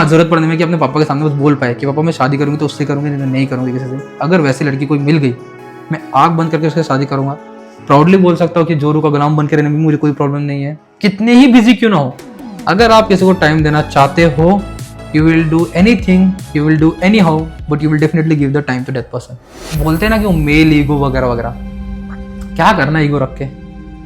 जरूरत पड़ने में कि अपने पापा के सामने बस बोल पाए कि पापा मैं शादी करूंगी तो उससे करूंगी, नहीं करूंगी किसी से। अगर वैसी लड़की कोई मिल गई, मैं आँख बंद करके उससे शादी करूंगा। प्राउडली बोल सकता हूँ कि जोरू का गुलाम बन के रहने में मुझे कोई प्रॉब्लम नहीं है, कितने ही बिजी क्यों ना हो। अगर आप किसी को टाइम देना चाहते हो, you will do anything, you will do anyhow, but you will definitely give the time to that person. बोलते हैं ना कि वो मेल ईगो वगैरह वगैरह, क्या करना ईगो रख के।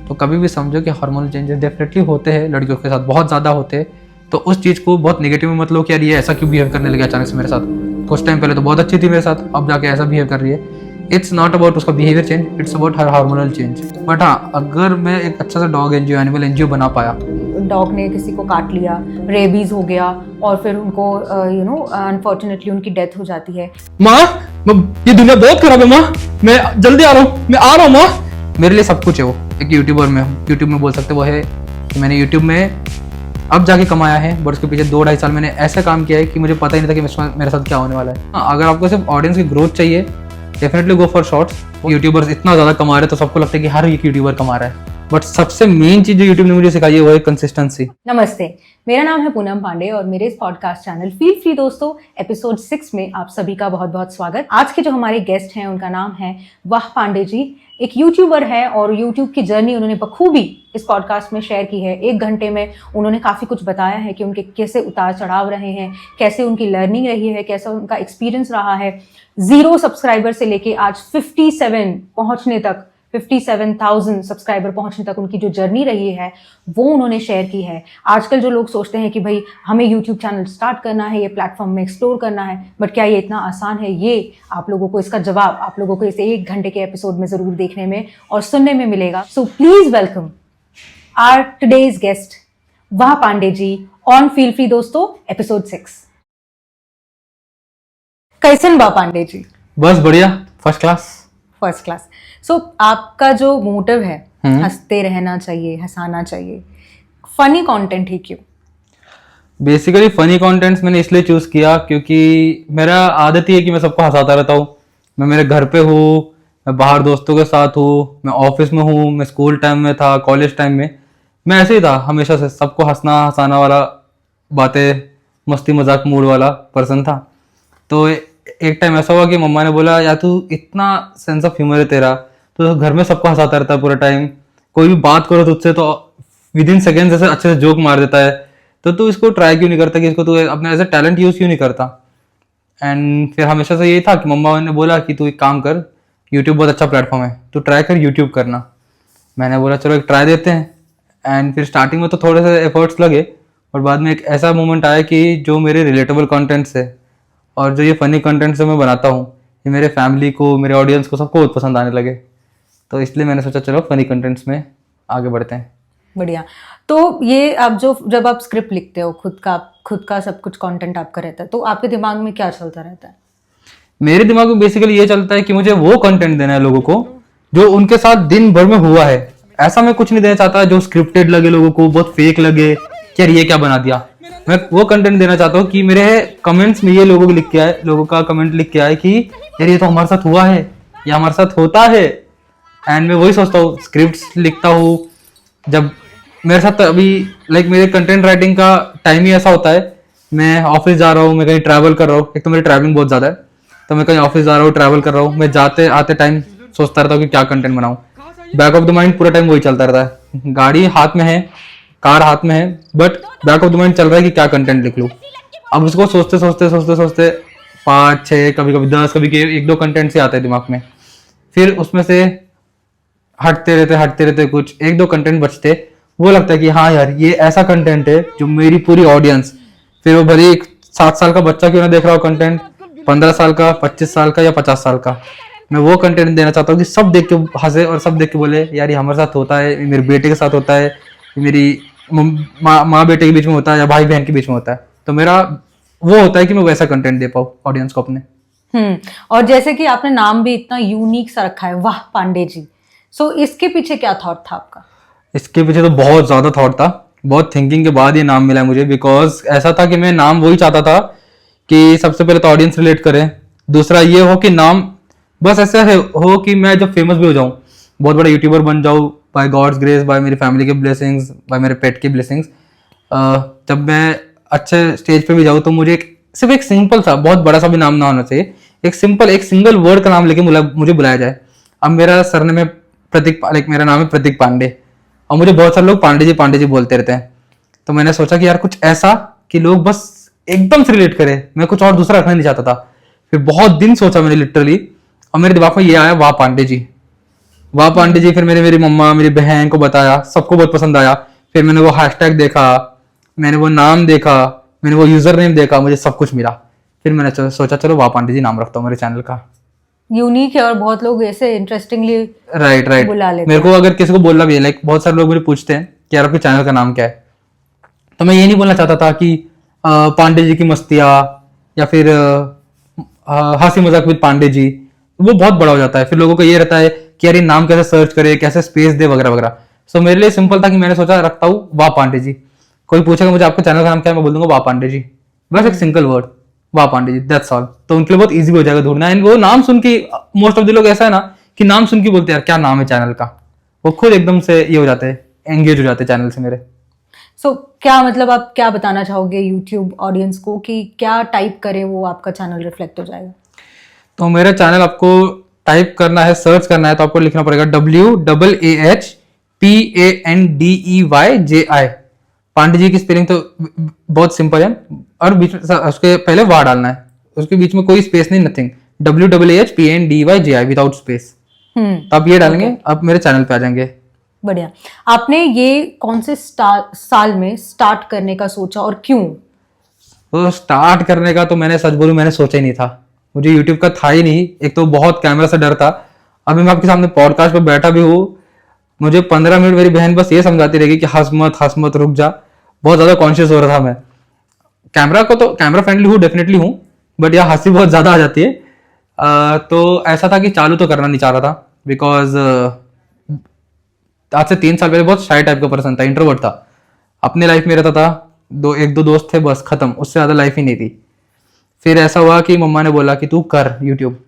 तो कभी भी समझो कि हार्मोनल चेंजेस डेफिनेटली होते हैं, लड़कियों के साथ बहुत ज़्यादा होते हैं। तो उस चीज़ को बहुत नेगेटिव में मत लो कि यार ये ऐसा क्यों बिहेव करने लगे अचानक से मेरे साथ। कुछ टाइम पहले तो बहुत अच्छी थी मेरे साथ, अब जाके ऐसा बिहेव कर रही है। इट्स नॉट अबाउट उसका behaviour change, it's about her hormonal change. But हाँ, अगर मैं एक अच्छा सा डॉग एनजीओ, एनिमल एनजीओ बना पाया, डॉग ने किसी को काट लिया, रेबीज हो गया और फिर उनको अनफॉर्चुनेटली उनकी डेथ हो जाती है। माँ ये दुनिया बहुत खराब है माँ, मैं जल्दी आ रहा हूँ, मैं आ रहा हूँ माँ। मेरे लिए सब कुछ है वो। एक यूट्यूबर में हूँ, यूट्यूब में बोल सकते वो है कि मैंने यूट्यूब में अब जाके कमाया है, बट उसके पीछे 2-2.5 साल मैंने ऐसा काम किया है कि मुझे पता ही नहीं था कि मेरे साथ क्या होने वाला है। हाँ, अगर आपको सिर्फ ऑडियंस की ग्रोथ चाहिए, definitely go for shorts. YouTubers इतना ज़्यादा कमा रहे हैं तो सबको लगता है कि हर एक यूट्यूबर कमा रहा है, बट सबसे मेन चीज जो यूट्यूब ने मुझे सिखाई है वो है कंसिस्टेंसी। नमस्ते, मेरा नाम है पूनम पांडे और मेरे इस पॉडकास्ट चैनल फील फ्री दोस्तों एपिसोड 6 में आप सभी का बहुत बहुत स्वागत। आज के जो हमारे गेस्ट हैं उनका नाम है वाह पांडे जी। एक यूट्यूबर है और यूट्यूब की जर्नी उन्होंने बखूबी इस पॉडकास्ट में शेयर की है। 1 घंटे में उन्होंने काफ़ी कुछ बताया है कि उनके कैसे उतार चढ़ाव रहे हैं, कैसे उनकी लर्निंग रही है, कैसा उनका एक्सपीरियंस रहा है। 0 सब्सक्राइबर से लेके आज 57,000 सब्सक्राइबर पहुंचने तक उनकी जो जर्नी रही है वो उन्होंने शेयर की है। आजकल जो लोग सोचते हैं कि भाई हमें यूट्यूब चैनल स्टार्ट करना है, ये प्लेटफॉर्म में एक्सप्लोर करना है, बट क्या ये इतना आसान है? ये आप लोगों को इसका जवाब आप लोगों को इस 1 घंटे के एपिसोड में ज़रूर देखने में और सुनने में मिलेगा। So please welcome our today's guest Wah Pandey ji on feel free दोस्तों एपिसोड 6। कैसन वाह पांडे जी? बस बढ़िया, फर्स्ट क्लास। सो आपका जो मोटिव है हंसते रहना चाहिए, हंसाना चाहिए, फनी कंटेंट ही क्यों? बेसिकली फनी कंटेंट्स मैंने इसलिए चूज किया क्योंकि मेरा आदत ही है कि मैं सबको हंसाता रहता हूँ। मैं मेरे घर पे हूँ, मैं बाहर दोस्तों के साथ हूँ, मैं ऑफिस में हूँ, मैं स्कूल टाइम में था, कॉलेज टाइम में मैं ऐसे ही था, हमेशा से सबको हंसना हंसाना वाला, बातें मस्ती मजाक मूड वाला पर्सन था। तो एक टाइम ऐसा हुआ कि मम्मा ने बोला यार तू इतना सेंस ऑफ ह्यूमर है तेरा, तो घर में सबको हंसाता रहता है पूरा टाइम, कोई भी बात करो तुझसे तो विद इन सेकेंड जैसे अच्छे से जोक मार देता है, तो तू इसको ट्राई क्यों नहीं करता कि इसको तू अपने एज ए टैलेंट यूज क्यों नहीं करता। एंड फिर हमेशा से यही था कि मम्मा ने बोला कि तू एक काम कर, यूट्यूब बहुत अच्छा प्लेटफॉर्म है, तू ट्राई कर यूट्यूब करना। मैंने बोला चलो एक ट्राई देते हैं। एंड फिर स्टार्टिंग में तो थोड़े से एफर्ट्स लगे और बाद में एक ऐसा मोमेंट आया कि जो मेरे रिलेटेबल कंटेंट्स है और जो ये फनी कंटेंट से मैं बनाता हूँ, ये मेरे फैमिली को, मेरे ऑडियंस को, सबको बहुत पसंद आने लगे। तो इसलिए मैंने सोचा चलो फनी कंटेंट्स में आगे बढ़ते हैं। बढ़िया। तो ये आप जब आप स्क्रिप्ट लिखते हो खुद का सब कुछ कंटेंट आपका रहता है, तो आपके दिमाग में क्या चलता रहता है? मेरे दिमाग में बेसिकली ये चलता है कि मुझे वो कंटेंट देना है लोगों को जो उनके साथ दिन भर में हुआ है। ऐसा मैं कुछ नहीं देना चाहता जो स्क्रिप्टेड लगे लोगों को, बहुत फेक लगे कि यार ये क्या बना दिया। मैं वो कंटेंट देना चाहता हूँ कि मेरे कमेंट्स में ये लोगों का कमेंट लिख के आए कि यार ये तो हमारे साथ हुआ है, या हमारे साथ होता है। एंड मैं वही सोचता हूँ, स्क्रिप्ट्स लिखता हूँ जब मेरे साथ अभी मेरे कंटेंट राइटिंग का टाइम ही ऐसा होता है, मैं ऑफिस जा रहा हूँ, मैं कहीं ट्रैवल कर रहा हूँ, एक तो मेरी ट्रैवलिंग बहुत ज़्यादा है, तो मैं कहीं ऑफिस जा रहा हूँ, ट्रैवल कर रहा हूँ, मैं जाते आते टाइम सोचता रहता हूँ कि क्या कंटेंट बनाऊँ। बैक ऑफ द माइंड पूरा टाइम वही चलता रहता है, गाड़ी हाथ में है, कार हाथ में है, but back of the mind चल रहा है कि क्या कंटेंट लिख लूँ। अब उसको सोचते 5, 6, कभी 10, कभी 1-2 कंटेंट से आते हैं दिमाग में, फिर उसमें से हटते रहते कुछ 1-2 कंटेंट बचते, वो लगता है कि हाँ यार ये ऐसा कंटेंट है जो मेरी पूरी ऑडियंस, फिर वो भले एक 7 साल का बच्चा क्यों ना देख रहा हो कंटेंट, 15 साल का, 25 साल का या 50 साल का, मैं वो कंटेंट देना चाहता हूँ कि सब देख के हंसे और सब देख के बोले यार ये हमारे साथ होता है, मेरे बेटे के साथ होता है, मेरी माँ बेटे के बीच में होता है, या भाई बहन के बीच में होता है। तो मेरा वो होता है कि मैं वैसा कंटेंट दे पाऊँ ऑडियंस को अपने। और जैसे कि आपने नाम भी इतना यूनिक सा रखा है वाह पांडे जी, सो इसके पीछे क्या थॉट था आपका? इसके पीछे तो बहुत ज्यादा थॉट था, बहुत थिंकिंग के बाद ये नाम मिला मुझे। बिकॉज ऐसा था कि मैं नाम वही चाहता था कि सबसे पहले तो ऑडियंस रिलेट करे, दूसरा ये हो कि नाम बस ऐसा हो कि मैं जब फेमस भी हो जाऊं, बहुत बड़ा यूट्यूबर बन जाऊं, बाय गॉड्स ग्रेस, बाय मेरी फैमिली के ब्लेसिंग्स, बाय मेरे पेट की ब्लेसिंग्स, जब मैं अच्छे स्टेज पे भी जाऊँ तो मुझे सिर्फ एक सिंपल सा, बहुत बड़ा सा भी नाम ना होना चाहिए, एक सिंपल एक सिंगल वर्ड का नाम लेके मुझे बुलाया जाए। अब मेरा सरनेम है प्रतीक, लाइक मेरा नाम है प्रतीक पांडे, और मुझे बहुत सारे लोग पांडे जी बोलते रहते हैं। तो मैंने सोचा कि यार कुछ ऐसा कि लोग बस एकदम से रिलेट करे, मैं कुछ और दूसरा रखना नहीं चाहता था। फिर बहुत दिन सोचा मैंने लिटरली, और मेरे दिमाग में ये आया, वाह पांडे जी, वाह पांडे जी। फिर मैंने मेरी मम्मा मेरी बहन को बताया, सबको बहुत पसंद आया। फिर मैंने वो हैशटैग देखा, मैंने वो नाम देखा, मैंने वो यूजर नेम देखा, मुझे सब कुछ मिला। फिर मैंने सोचा चलो वाह पांडे जी नाम रखता हूँ मेरे चैनल का। यूनिक है और बहुत लोग ऐसे इंटरेस्टिंगली राइट बुला लेते मेरे को अगर किसी को बोलना भी है, लाइक बहुत सारे लोग मुझे पूछते हैं कि यार आपके चैनल का नाम क्या है, तो मैं ये नहीं बोलना चाहता था कि पांडे जी की मस्तियाँ या फिर हंसी मजाक विद पांडे जी, वो बहुत बड़ा हो जाता है। फिर लोगों को ये रहता है कि यार ये नाम कैसे सर्च करे, कैसे स्पेस दे, वगैरह वगैरह। सो मेरे लिए सिंपल था कि मैंने सोचा रखता हूँ वाह पांडे जी। कोई पूछेगा मुझे आपके चैनल का नाम क्या है, मैं बोल दूंगा वाह पांडे जी, बस एक सिंगल वर्ड, वाह पांडे जी, दैट्स ऑल। तो उनके लिए बहुत इजी हो जाएगा ढूंढना। एंड वो नाम सुन के मोस्ट ऑफ द लोग ऐसा है ना कि नाम सुन के बोलते हैं यार क्या नाम है चैनल का, वो खुद एकदम से ये हो जाते हैं, एंगेज हो जाते हैं चैनल से मेरे। सो क्या मतलब आप क्या बताना चाहोगे यूट्यूब ऑडियंस को कि क्या टाइप करें वो आपका चैनल रिफ्लेक्ट हो जाएगा? तो मेरा चैनल आपको टाइप करना है, सर्च करना है, तो आपको लिखना पड़ेगा WAHPANDEYJI। पांडे जी की स्पेलिंग तो बहुत सिंपल है, और बीच में उसके पहले वाह डालना है, उसके बीच में कोई स्पेस नहीं, नथिंग, WAHPANDEYJI विदाउट स्पेस। तो आप ये डालेंगे, आप मेरे चैनल पे आ जाएंगे। बढ़िया। आपने ये कौन से साल में स्टार्ट करने का सोचा और क्यों? तो स्टार्ट करने का तो मैंने सच बोलूं मैंने सोचा ही नहीं था, मुझे यूट्यूब का था ही नहीं। एक तो बहुत कैमरा से डर था। अभी मैं आपके सामने पॉडकास्ट पे बैठा भी हूँ, मुझे 15 मिनट मेरी बहन बस ये समझाती रहेगी कि हंस मत रुक जा। बहुत ज्यादा कॉन्शियस हो रहा था मैं कैमरा को, तो कैमरा फ्रेंडली हूँ डेफिनेटली हूँ, बट यह हंसी बहुत ज्यादा आ जाती है। तो ऐसा था कि चालू तो करना नहीं चाह रहा था, बिकॉज आज से 3 साल पहले बहुत शाय टाइप का पर्सन था, इंट्रोवर्ट था, अपने लाइफ में रहता था, एक दो दोस्त थे बस, खत्म, उससे ज्यादा लाइफ ही नहीं थी। फिर ऐसा हुआ कि मम्मा ने बोला कि तू कर यूट्यूब।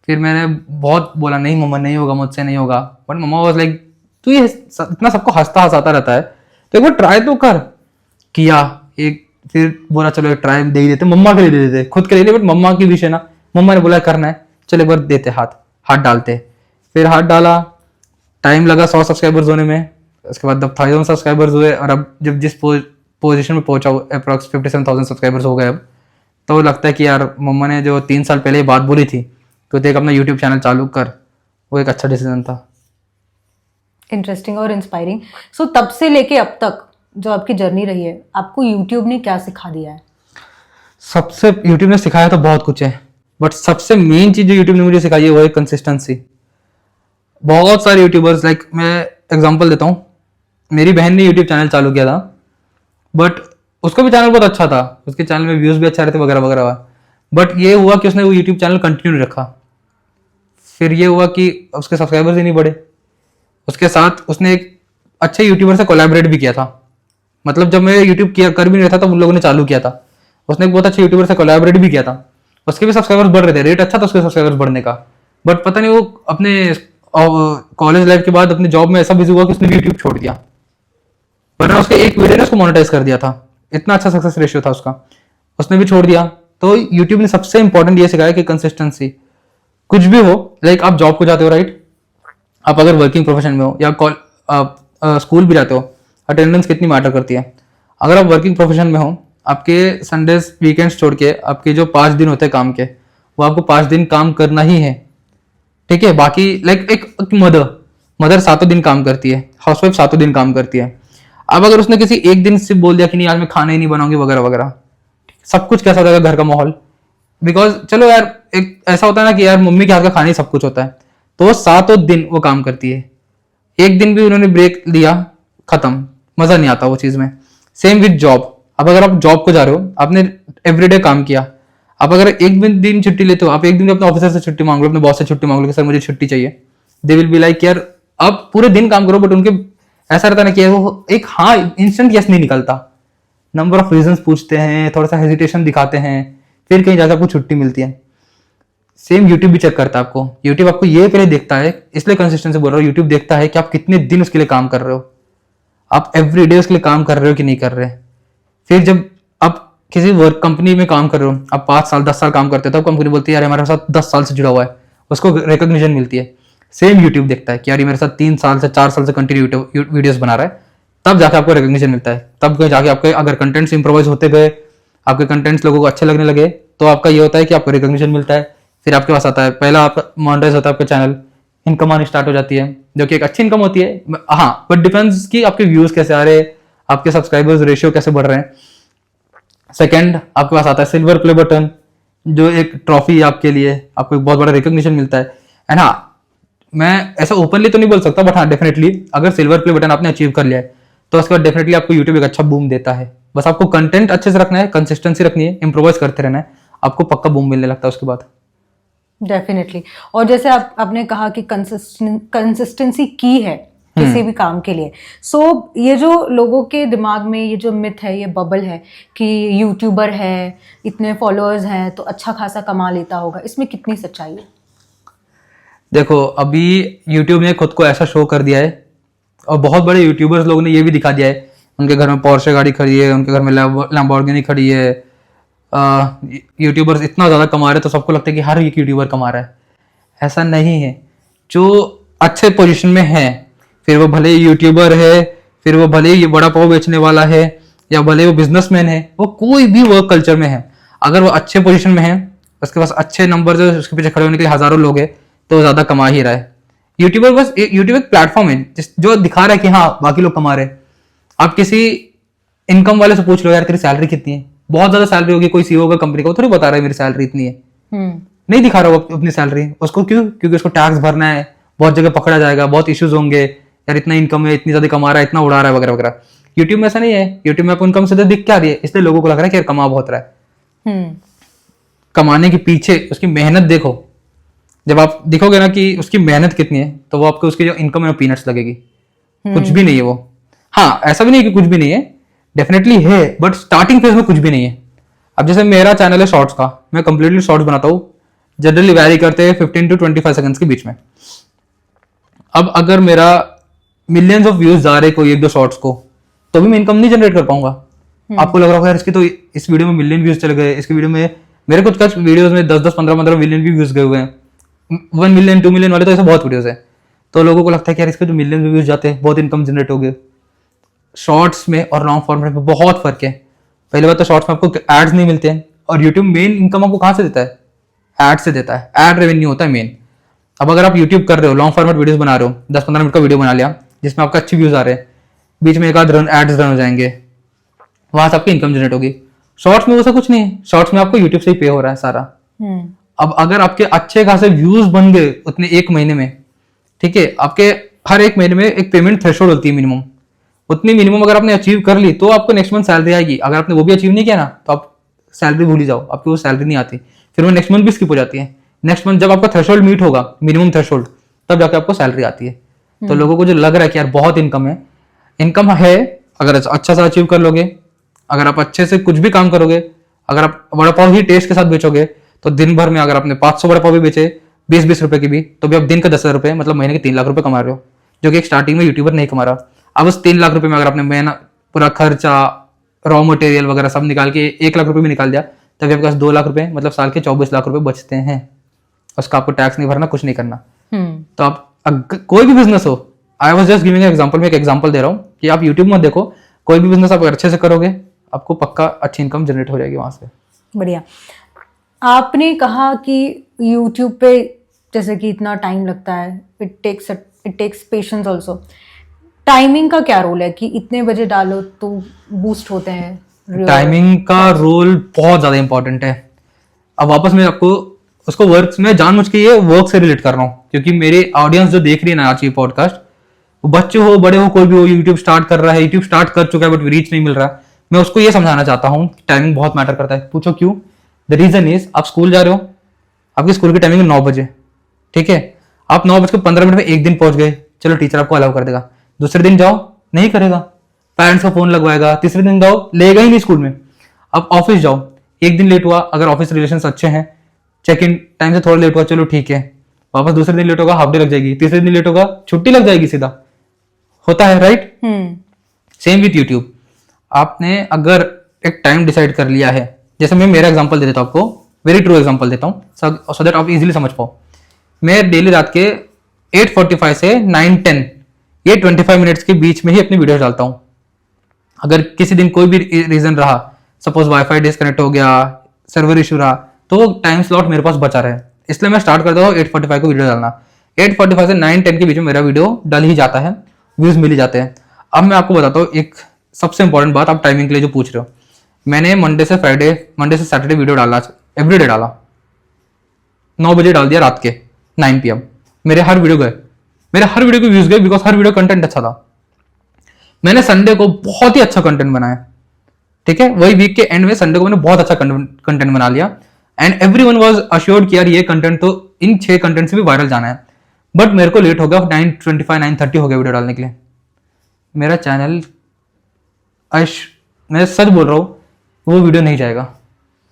फिर मैंने बहुत बोला नहीं मम्मा नहीं होगा, मुझसे नहीं होगा, बट मम्मा वाज लाइक तू ये इतना सबको हंसता हंसाता रहता है तो एक बार ट्राई तो कर। किया एक, फिर बोला चलो एक ट्राई दे ही देते, मम्मा के लिए दे देते, खुद के लिए नहीं, बट मम्मा की विषय ना, मम्मा ने बोला करना है, चलो एक बार देते, हाथ डालते। फिर हाथ डाला, टाइम लगा 100 सब्सक्राइबर्स होने में, उसके बाद जब 1000 सब्सक्राइबर्स हुए, और अब जब जिस पोजीशन में पहुंचा हूँ, अप्रॉक्स 57,000 सब्सक्राइबर्स हो गए अब, तो लगता है कि यार मम्मा ने जो 3 साल पहले ये बात बोली थी तो देख अपना यूट्यूब चैनल चालू कर, वो एक अच्छा डिसीजन था। इंटरेस्टिंग और इंस्पायरिंग। सो तब से लेके अब तक जो आपकी जर्नी रही है, आपको यूट्यूब ने क्या सिखा दिया है? सबसे यूट्यूब ने सिखाया तो बहुत कुछ है, बट सबसे मेन चीज जो यूट्यूब ने मुझे सिखाई है वो है कंसिस्टेंसी। बहुत सारे यूट्यूबर्स, लाइक मैं एग्जांपल देता हूँ, मेरी बहन ने यूट्यूब चैनल चालू किया था, बट उसका भी चैनल बहुत अच्छा था, उसके चैनल में व्यूज भी अच्छा रहते वगैरह वगैरह, बट ये हुआ कि उसने वो यूट्यूब चैनल कंटिन्यू नहीं रखा। फिर ये हुआ कि उसके सब्सक्राइबर्स ही नहीं बढ़े। उसके साथ उसने एक अच्छे यूट्यूबर से कोलैबोरेट भी किया था, मतलब जब मैं यूट्यूब किया कर भी नहीं रहा था तब उन लोगों ने चालू किया था, उसने एक बहुत अच्छे यूट्यूबर से कोलैबोरेट भी किया था, उसके भी सब्सक्राइबर्स बढ़ रहे थे, रेट अच्छा था उसके सब्सक्राइबर्स बढ़ने का। बट पता नहीं वो अपने कॉलेज लाइफ के बाद अपनी जॉब में ऐसा बिजी हुआ कि उसने यूट्यूब छोड़ दिया, वरना उसके एक वीडियो ने उसको मोनेटाइज कर दिया था, इतना अच्छा सक्सेस रेशियो था उसका, उसने भी छोड़ दिया। तो यूट्यूब ने सबसे इंपॉर्टेंट ये सिखाया कि कंसिस्टेंसी, कुछ भी हो, लाइक आप जॉब को जाते हो राइट, आप अगर वर्किंग प्रोफेशन में हो या स्कूल भी जाते हो, अटेंडेंस कितनी मैटर करती है। अगर आप वर्किंग प्रोफेशन में हो, आपके संडेज वीकेंड्स छोड़ के आपके जो 5 दिन होते हैं काम के, वो आपको 5 दिन काम करना ही है, ठीक है। बाकी लाइक एक मदर 7 दिन काम करती है, हाउसवाइफ 7 दिन काम करती है। अब अगर उसने किसी एक दिन से बोल दिया कि नहीं आज मैं खाना ही नहीं बनाऊंगी वगैरह वगैरह, सब कुछ कैसा हो जाएगा घर का माहौल। बिकॉज चलो यार एक ऐसा होता है ना कि यार मम्मी के हाथ का खाना ही सब कुछ होता है, तो वो 7 दिन वो काम करती है, एक दिन भी उन्होंने ब्रेक लिया खत्म, मजा नहीं आता वो चीज में। सेम विद जॉब, अब अगर आप जॉब को जा रहे हो, आपने एवरीडे काम किया, आप अगर एक दिन छुट्टी लेते हो, आप एक दिन भी अपने ऑफिसर से छुट्टी मांग लो, अपने बॉस से छुट्टी मांग लो कि सर मुझे छुट्टी चाहिए, दे विल बी लाइक यार अब पूरे दिन काम करो, बट उनके ऐसा रहता ना कि वो एक हाँ इंस्टेंट यस नहीं निकलता, नंबर ऑफ रीजंस पूछते हैं, थोड़ा सा हेजिटेशन दिखाते हैं, फिर कहीं जाकर आपको छुट्टी मिलती है। सेम यूट्यूब भी चेक करता है आपको, यूट्यूब आपको ये पहले देखता है, इसलिए कंसिस्टेंसी बोल रहा हूँ, यूट्यूब देखता है कि आप कितने दिन उसके लिए काम कर रहे हो, आप एवरी डे उसके लिए काम कर रहे हो कि नहीं कर रहे। फिर जब आप किसी वर्क कंपनी में काम कर रहे हो, आप 5 साल 10 साल काम करते हो, तब कंपनी बोलती है यार हमारे साथ 10 साल से जुड़ा हुआ है, उसको रिकॉग्निशन मिलती है। सेम यूट्यूब देखता है कि यार ये मेरे साथ 3 साल से 4 साल से कंटिन्यू वीडियोस बना रहा है, तब जाके आपको रिकॉग्निशन मिलता है। तब जाके आपके अगर कंटेंट्स इंप्रोवाइज होते गए, आपके कंटेंट्स लोगों को अच्छे लगने लगे, तो आपका ये होता है कि आपको रिकॉग्निशन मिलता है। फिर आपके पास आता है, पहला आप मोनेटाइज होता है आपका चैनल, इनकम आनी स्टार्ट हो जाती है, जो कि एक अच्छी इनकम होती है। हाँ, बट डिपेंड्स कि आपके व्यूज कैसे आ रहे हैं, आपके सब्सक्राइबर्स रेशियो कैसे बढ़ रहे हैं। सेकंड, आपके पास आता है सिल्वर प्ले बटन, जो एक ट्रॉफी है आपके लिए, आपको एक बहुत बड़ा रिकॉग्निशन मिलता है। एंड हाँ, मैं ऐसा ओपनली तो नहीं बोल सकता, बट हाँ डेफिनेटली अगर सिल्वर प्ले बटन आपने अचीव कर लिया है, तो उसके बाद डेफिनेटली आपको यूट्यूब एक अच्छा बूम देता है। बस आपको कंटेंट अच्छे से रखना है, कंसिस्टेंसी रखनी है, इंप्रोवाइज करते रहना है, आपको पक्का बूम मिलने लगता है उसके बाद। डेफिनेटली। और जैसे आपने कहा कि कंसिस्टेंसी की है किसी भी काम के लिए, सो ये जो लोगों के दिमाग में ये जो मिथ है, ये बबल है कि यूट्यूबर है, इतने फॉलोअर्स हैं तो अच्छा खासा कमा लेता होगा, इसमें कितनी सच्चाई है? देखो, अभी यूट्यूब ने खुद को ऐसा शो कर दिया है, और बहुत बड़े यूट्यूबर्स लोगों ने ये भी दिखा दिया है, उनके घर में पोर्शे गाड़ी खड़ी है, उनके घर में लैम्बोर्गिनी खड़ी है। यूट्यूबर्स इतना ज़्यादा कमा रहे हैं तो सबको लगता है कि हर एक यूट्यूबर कमा रहा है। ऐसा नहीं है। जो अच्छे पोजीशन में है, फिर वो भले ही यूट्यूबर है, फिर वो भले ही बड़ा पाव बेचने वाला है, या भले वो बिजनेसमैन है, वो कोई भी वर्क कल्चर में है, अगर वो अच्छे पोजीशन में है, उसके पास अच्छे नंबर है, उसके पीछे खड़े होने के लिए हजारों लोग हैं, तो वो ज्यादा कमा ही रहा है। यूट्यूब एक प्लेटफॉर्म है जो दिखा रहा है कि हाँ बाकी लोग कमा रहे हैं। आप किसी इनकम वाले से पूछ लो यार तेरी सैलरी कितनी है, बहुत ज्यादा सैलरी होगी, कोई सीईओ का कंपनी का, वो थोड़ी बता रहा है मेरी सैलरी इतनी है। नहीं दिखा रहा होगा अपनी सैलरी उसको। क्यों? क्योंकि उसको टैक्स भरना है, बहुत जगह पकड़ा जाएगा, बहुत इश्यूज होंगे, यार इतना इनकम है, इतनी ज्यादा कमा रहा है, इतना उड़ा रहा है वगैरह वगैरह। यूट्यूब में ऐसा नहीं है। यूट्यूब में आपको इनकम सीधे दिख क्या रही है, इसलिए लोगों को लग रहा है कि यार कमा बहुत रहा है। कमाने के पीछे उसकी मेहनत देखो। जब आप देखोगे ना कि उसकी मेहनत कितनी है, तो वो आपको उसकी जो इनकम है पीनट्स लगेगी। कुछ भी नहीं है वो। हाँ, ऐसा भी नहीं कि कुछ भी नहीं है, डेफिनेटली है, बट स्टार्टिंग फेज में कुछ भी नहीं है। अब जैसे मेरा चैनल है शॉर्ट्स का, मैं कंप्लीटली शॉर्ट्स बनाता हूँ, जनरली वैरी करते हैं 15 to 25 सेकंड्स के बीच में। अब अगर मेरा मिलियंस ऑफ व्यूज जा रहे कोई एक दो शॉर्ट्स को, तो भी मैं इनकम नहीं जनरेट कर पाऊंगा। आपको लग रहा होगा यार इसकी तो इस वीडियो में मिलियन व्यूज चले गए, इसकी वीडियो में, मेरे कुछ वीडियोस में 10-10 15-15 मिलियन व्यूज गए हुए हैं। 1 मिलियन 2 मिलियन वाले तो ऐसे बहुत वीडियोस है। तो लोगों को लगता है कि यार इसके जो मिलियन व्यूज जाते हैं बहुत इनकम जनरेट हो गई। शॉर्ट्स में और लॉन्ग फॉर्मेट में बहुत फर्क है। पहले बात तो शॉर्ट्स में आपको एड्स नहीं मिलते हैं, और यूट्यूब मेन इनकम आपको कहाँ से देता है? एड से देता है। एड रेवेन्यू होता है मेन। अब अगर आप यूट्यूब कर रहे हो, लॉन्ग फॉर्मेट वीडियोस बना रहे हो, 10-15 मिनट का वीडियो बना लिया जिसमें आपका अच्छे व्यूज आ रहे हैं, बीच में एक आध एड्स रन हो जाएंगे, वहां से आपकी इनकम जनरेट होगी। शॉर्ट्स में वैसा कुछ नहीं है। शॉर्ट्स में आपको यूट्यूब से ही पे हो रहा है सारा। अब अगर आपके अच्छे खासे व्यूज बन गए उतने एक महीने में, ठीक है, आपके हर एक महीने में एक पेमेंट थ्रेशोल्ड होती है मिनिमम, उतनी मिनिमम अगर आपने अचीव कर ली तो आपको नेक्स्ट मंथ सैलरी आएगी। अगर आपने वो भी अचीव नहीं किया ना, तो आप सैलरी भूल ही जाओ, आपकी वो सैलरी नहीं आती, फिर वो नेक्स्ट मंथ भी स्किप हो जाती है। नेक्स्ट मंथ जब आपका थ्रेशोल्ड मीट होगा, मिनिमम थ्रेशोल्ड, तब जाके आपको सैलरी आती है। तो लोगों को जो लग रहा है कि यार बहुत इनकम है, इनकम है अगर अच्छा सा अचीव कर लोगे, अगर आप अच्छे से कुछ भी काम करोगे, अगर आप वड़ा पाव ही टेस्ट के साथ बेचोगे, तो दिन भर में अगर आपने 500 वड़ा पाव भी बेचे 20-20 रुपए की भी, तो भी आप दिन का 10,000 रुपए, मतलब महीने के 3 लाख रुपए कमा रहे हो, जो कि एक स्टार्टिंग में यूट्यूबर नहीं कमा रहा। अब उस 3 लाख रुपए में अगर आपने महीना पूरा खर्चा, रॉ मटेरियल वगैरह सब निकाल के 1 लाख रुपए भी निकाल दिया, तभी आपके पास 2 लाख रुपए, मतलब साल के 24 लाख रुपए बचते हैं। उसका आपको टैक्स नहीं भरना, कुछ नहीं करना। तो आप कोई भी बिजनेस हो, I was just giving example, मैं एक एग्जाम्पल दे रहा हूँ कि आप यूट्यूब में देखो, कोई भी बिजनेस आप अगर अच्छे से करोगे, आपको पक्का अच्छी इनकम जनरेट हो जाएगी वहां से। बढ़िया। आपने कहा कि यूट्यूब पे जैसे कि इतना टाइम लगता है, it takes patience also. Timing का क्या रोल है कि इतने बजे डालो तो बूस्ट होते हैं? टाइमिंग का रोल बहुत ज्यादा इंपॉर्टेंट है। अब वापस मैं आपको उसको वर्क में जानबूझ के ये वर्क से रिलेट कर रहा हूँ, क्योंकि मेरे ऑडियंस जो देख रही है ना आज ये पॉडकास्ट, वो बच्चे हो बड़े हो कोई भी हो, यूट्यूब स्टार्ट कर रहा है, यूट्यूब स्टार्ट कर चुका है बट रीच नहीं मिल रहा, मैं उसको ये समझाना चाहता हूँ टाइमिंग बहुत मैटर करता है। पूछो क्यों? द रीजन इज, आप स्कूल जा रहे हो, आपकी स्कूल की टाइमिंग 9 बजे, ठीक है, आप 9:15 में एक दिन पहुंच गए, चलो टीचर आपको अलाउ कर देगा। दूसरे दिन जाओ, नहीं करेगा, पेरेंट्स का फोन लगवाएगा। तीसरे दिन जाओ, लेगा ही नहीं स्कूल में। अब ऑफिस जाओ, एक दिन लेट हुआ, अगर ऑफिस रिलेशंस अच्छे हैं, चेक इन टाइम से थोड़ा लेट हुआ, चलो ठीक है, वापस दूसरे दिन लेट होगा, हाफ डे लग जाएगी, तीसरे दिन लेट होगा, छुट्टी लग जाएगी सीधा। होता है, राइट? Same with YouTube. आपने अगर एक टाइम डिसाइड कर लिया है, जैसे मैं मेरा एग्जांपल दे देता हूँ आपको, वेरी ट्रू एग्जांपल देता हूँ सो दैट आप इजीली समझ पाओ। मैं डेली रात के 8:45 से 9:10 ये 25 मिनट्स के बीच में ही अपनी वीडियो डालता हूँ। अगर किसी दिन कोई भी रीजन रहा, सपोज वाईफाई डिस्कनेक्ट हो गया, सर्वर इशू रहा, तो टाइम स्लॉट मेरे पास बचा रहे, इसलिए मैं स्टार्ट करता हूँ 8:45 को वीडियो डालना। 8:45 से 9:10 के बीच में मेरा वीडियो डल ही जाता है, व्यूज मिल ही जाते हैं। अब मैं आपको बताता हूँ एक सबसे इंपॉर्टेंट बात, आप टाइमिंग के लिए जो पूछ रहे हो। मैंने मंडे से सैटरडे वीडियो डाला, एवरीडे डाला, 9 बजे डाल दिया रात के 9 PM। मेरे हर वीडियो के व्यूज गए, बिकॉज हर वीडियो कंटेंट अच्छा था। मैंने संडे को बहुत ही अच्छा कंटेंट बनाया, ठीक है, वही वीक के एंड में संडे को मैंने बहुत अच्छा कंटेंट बना लिया, एंड एवरीवन वाज अश्योर्ड कि यार ये कंटेंट तो इन 6 कंटेंट से भी वायरल जाना है। बट मेरे को लेट हो गया, 9:25 9:30 हो गया वीडियो डालने के लिए। मेरा चैनल, मैं सच बोल रहा हूँ, वो वीडियो नहीं जाएगा।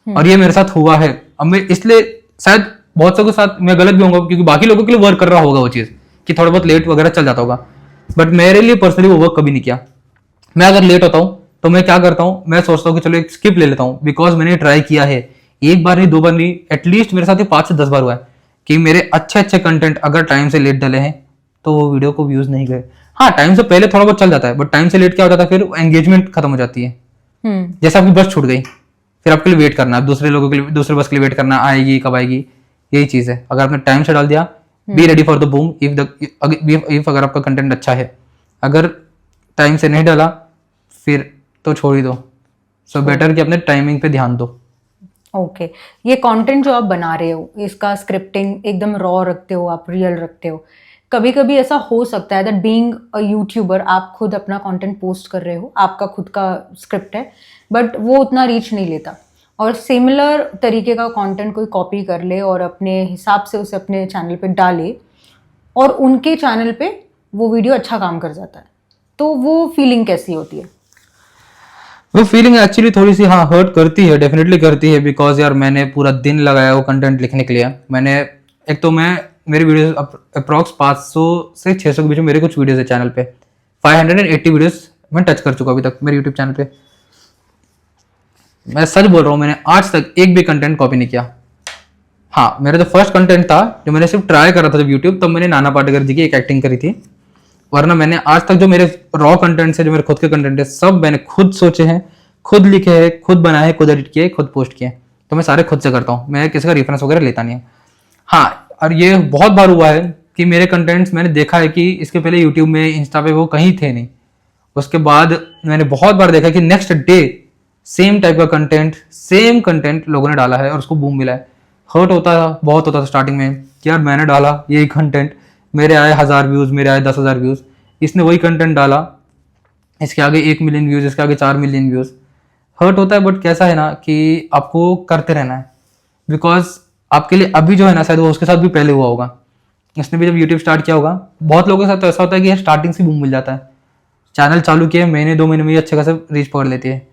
और ये मेरे साथ हुआ है। अब मैं इसलिए शायद बहुत सबके साथ मैं गलत भी होऊंगा, क्योंकि बाकी लोगों के लिए वर्क कर रहा होगा वो चीज कि थोड़ा बहुत लेट वगैरह चल जाता होगा, बट मेरे लिए पर्सनली वो वर्क कभी नहीं किया। मैं अगर लेट होता हूँ तो मैं क्या करता हूँ, मैं सोचता हूँ कि चलो एक स्किप ले लेता हूँ, बिकॉज मैंने ट्राई किया है, एक बार नहीं, 2 बार नहीं, एटलीस्ट मेरे साथ 5 से 10 बार हुआ है कि मेरे अच्छे कंटेंट अगर टाइम से लेट डले हैं तो वो वीडियो को व्यूज नहीं गए। हाँ, टाइम से पहले थोड़ा बहुत चल जाता है, बट टाइम से लेट क्या होता है, फिर एंगेजमेंट खत्म हो जाती है। जैसे आपकी बस छूट गई, फिर आपके लिए वेट करना, दूसरे लोगों के लिए, दूसरे बस के लिए वेट करना, आएगी कब आएगी, यही चीज है। अगर आपने टाइम से डाल दिया, be ready for the boom. If अगर आपका कंटेंट अच्छा है, अगर टाइम से नहीं डाला फिर तो छोड़ ही दो। सो बेटर कि अपने टाइमिंग पे ध्यान दो। ओके ये कंटेंट जो आप बना रहे हो, इसका स्क्रिप्टिंग एकदम रॉ रखते हो, आप रियल रखते हो। कभी कभी ऐसा हो सकता है दैट बीइंग अ यूट्यूबर आप खुद अपना कंटेंट पोस्ट कर रहे हो, आपका खुद का स्क्रिप्ट है, बट वो उतना रीच नहीं लेता, और सिमिलर तरीके का कंटेंट कोई कॉपी कर ले और अपने हिसाब से उसे अपने चैनल पे डाले, और उनके चैनल पे वो वीडियो अच्छा काम कर जाता है, तो वो फीलिंग कैसी होती है? वो फीलिंग एक्चुअली थोड़ी सी हाँ हर्ट करती है, डेफिनेटली करती है, बिकॉज यार मैंने पूरा दिन लगाया वो कंटेंट लिखने के लिए। मैंने एक तो मेरी वीडियोस अप्रॉक्स 500 से 600 के बीच में मेरे कुछ वीडियोस है चैनल पे। 580 वीडियोस मैं टच कर चुका अभी तक मेरे यूट्यूब चैनल पे। मैं सच बोल रहा हूँ, मैंने आज तक एक भी कंटेंट कॉपी नहीं किया। हाँ, मेरा जो फर्स्ट कंटेंट था, जो मैंने सिर्फ ट्राई कर रहा था जब यूट्यूब, तब मैंने नाना पाटेकर जी की एक एक्टिंग करी थी, वरना मैंने आज तक जो मेरे रॉ कंटेंट है, जो मेरे खुद के कंटेंट है, सब मैंने खुद सोचे हैं, खुद लिखे हैं, खुद बनाए, खुद एडिट किए, खुद पोस्ट किए। तो मैं सारे खुद से करता हूँ, मैं किसी का रेफरेंस वगैरह लेता नहीं है। हाँ, और ये बहुत बार हुआ है कि मेरे कंटेंट्स मैंने देखा है कि इसके पहले यूट्यूब में, इंस्टा पे वो कहीं थे नहीं, उसके बाद मैंने बहुत बार देखा कि नेक्स्ट डे सेम टाइप का कंटेंट, सेम कंटेंट लोगों ने डाला है और उसको बूम मिला है। हर्ट होता था, बहुत होता था स्टार्टिंग में कि यार मैंने डाला यही कंटेंट, मेरे आए 1000 व्यूज, मेरे आए 10,000 व्यूज, इसने वही कंटेंट डाला, इसके आगे 1 मिलियन व्यूज, इसके आगे 4 मिलियन व्यूज। हर्ट होता है, बट कैसा है ना कि आपको करते रहना है, बिकॉज आपके लिए अभी जो है ना, शायद वो उसके साथ भी पहले हुआ होगा, उसने भी जब यूट्यूब स्टार्ट किया होगा। बहुत लोगों के साथ तो ऐसा होता है कि स्टार्टिंग से बूम मिल जाता है, चैनल चालू किए महीने 2 महीने में ही अच्छे खासे रीच पकड़ लेती है,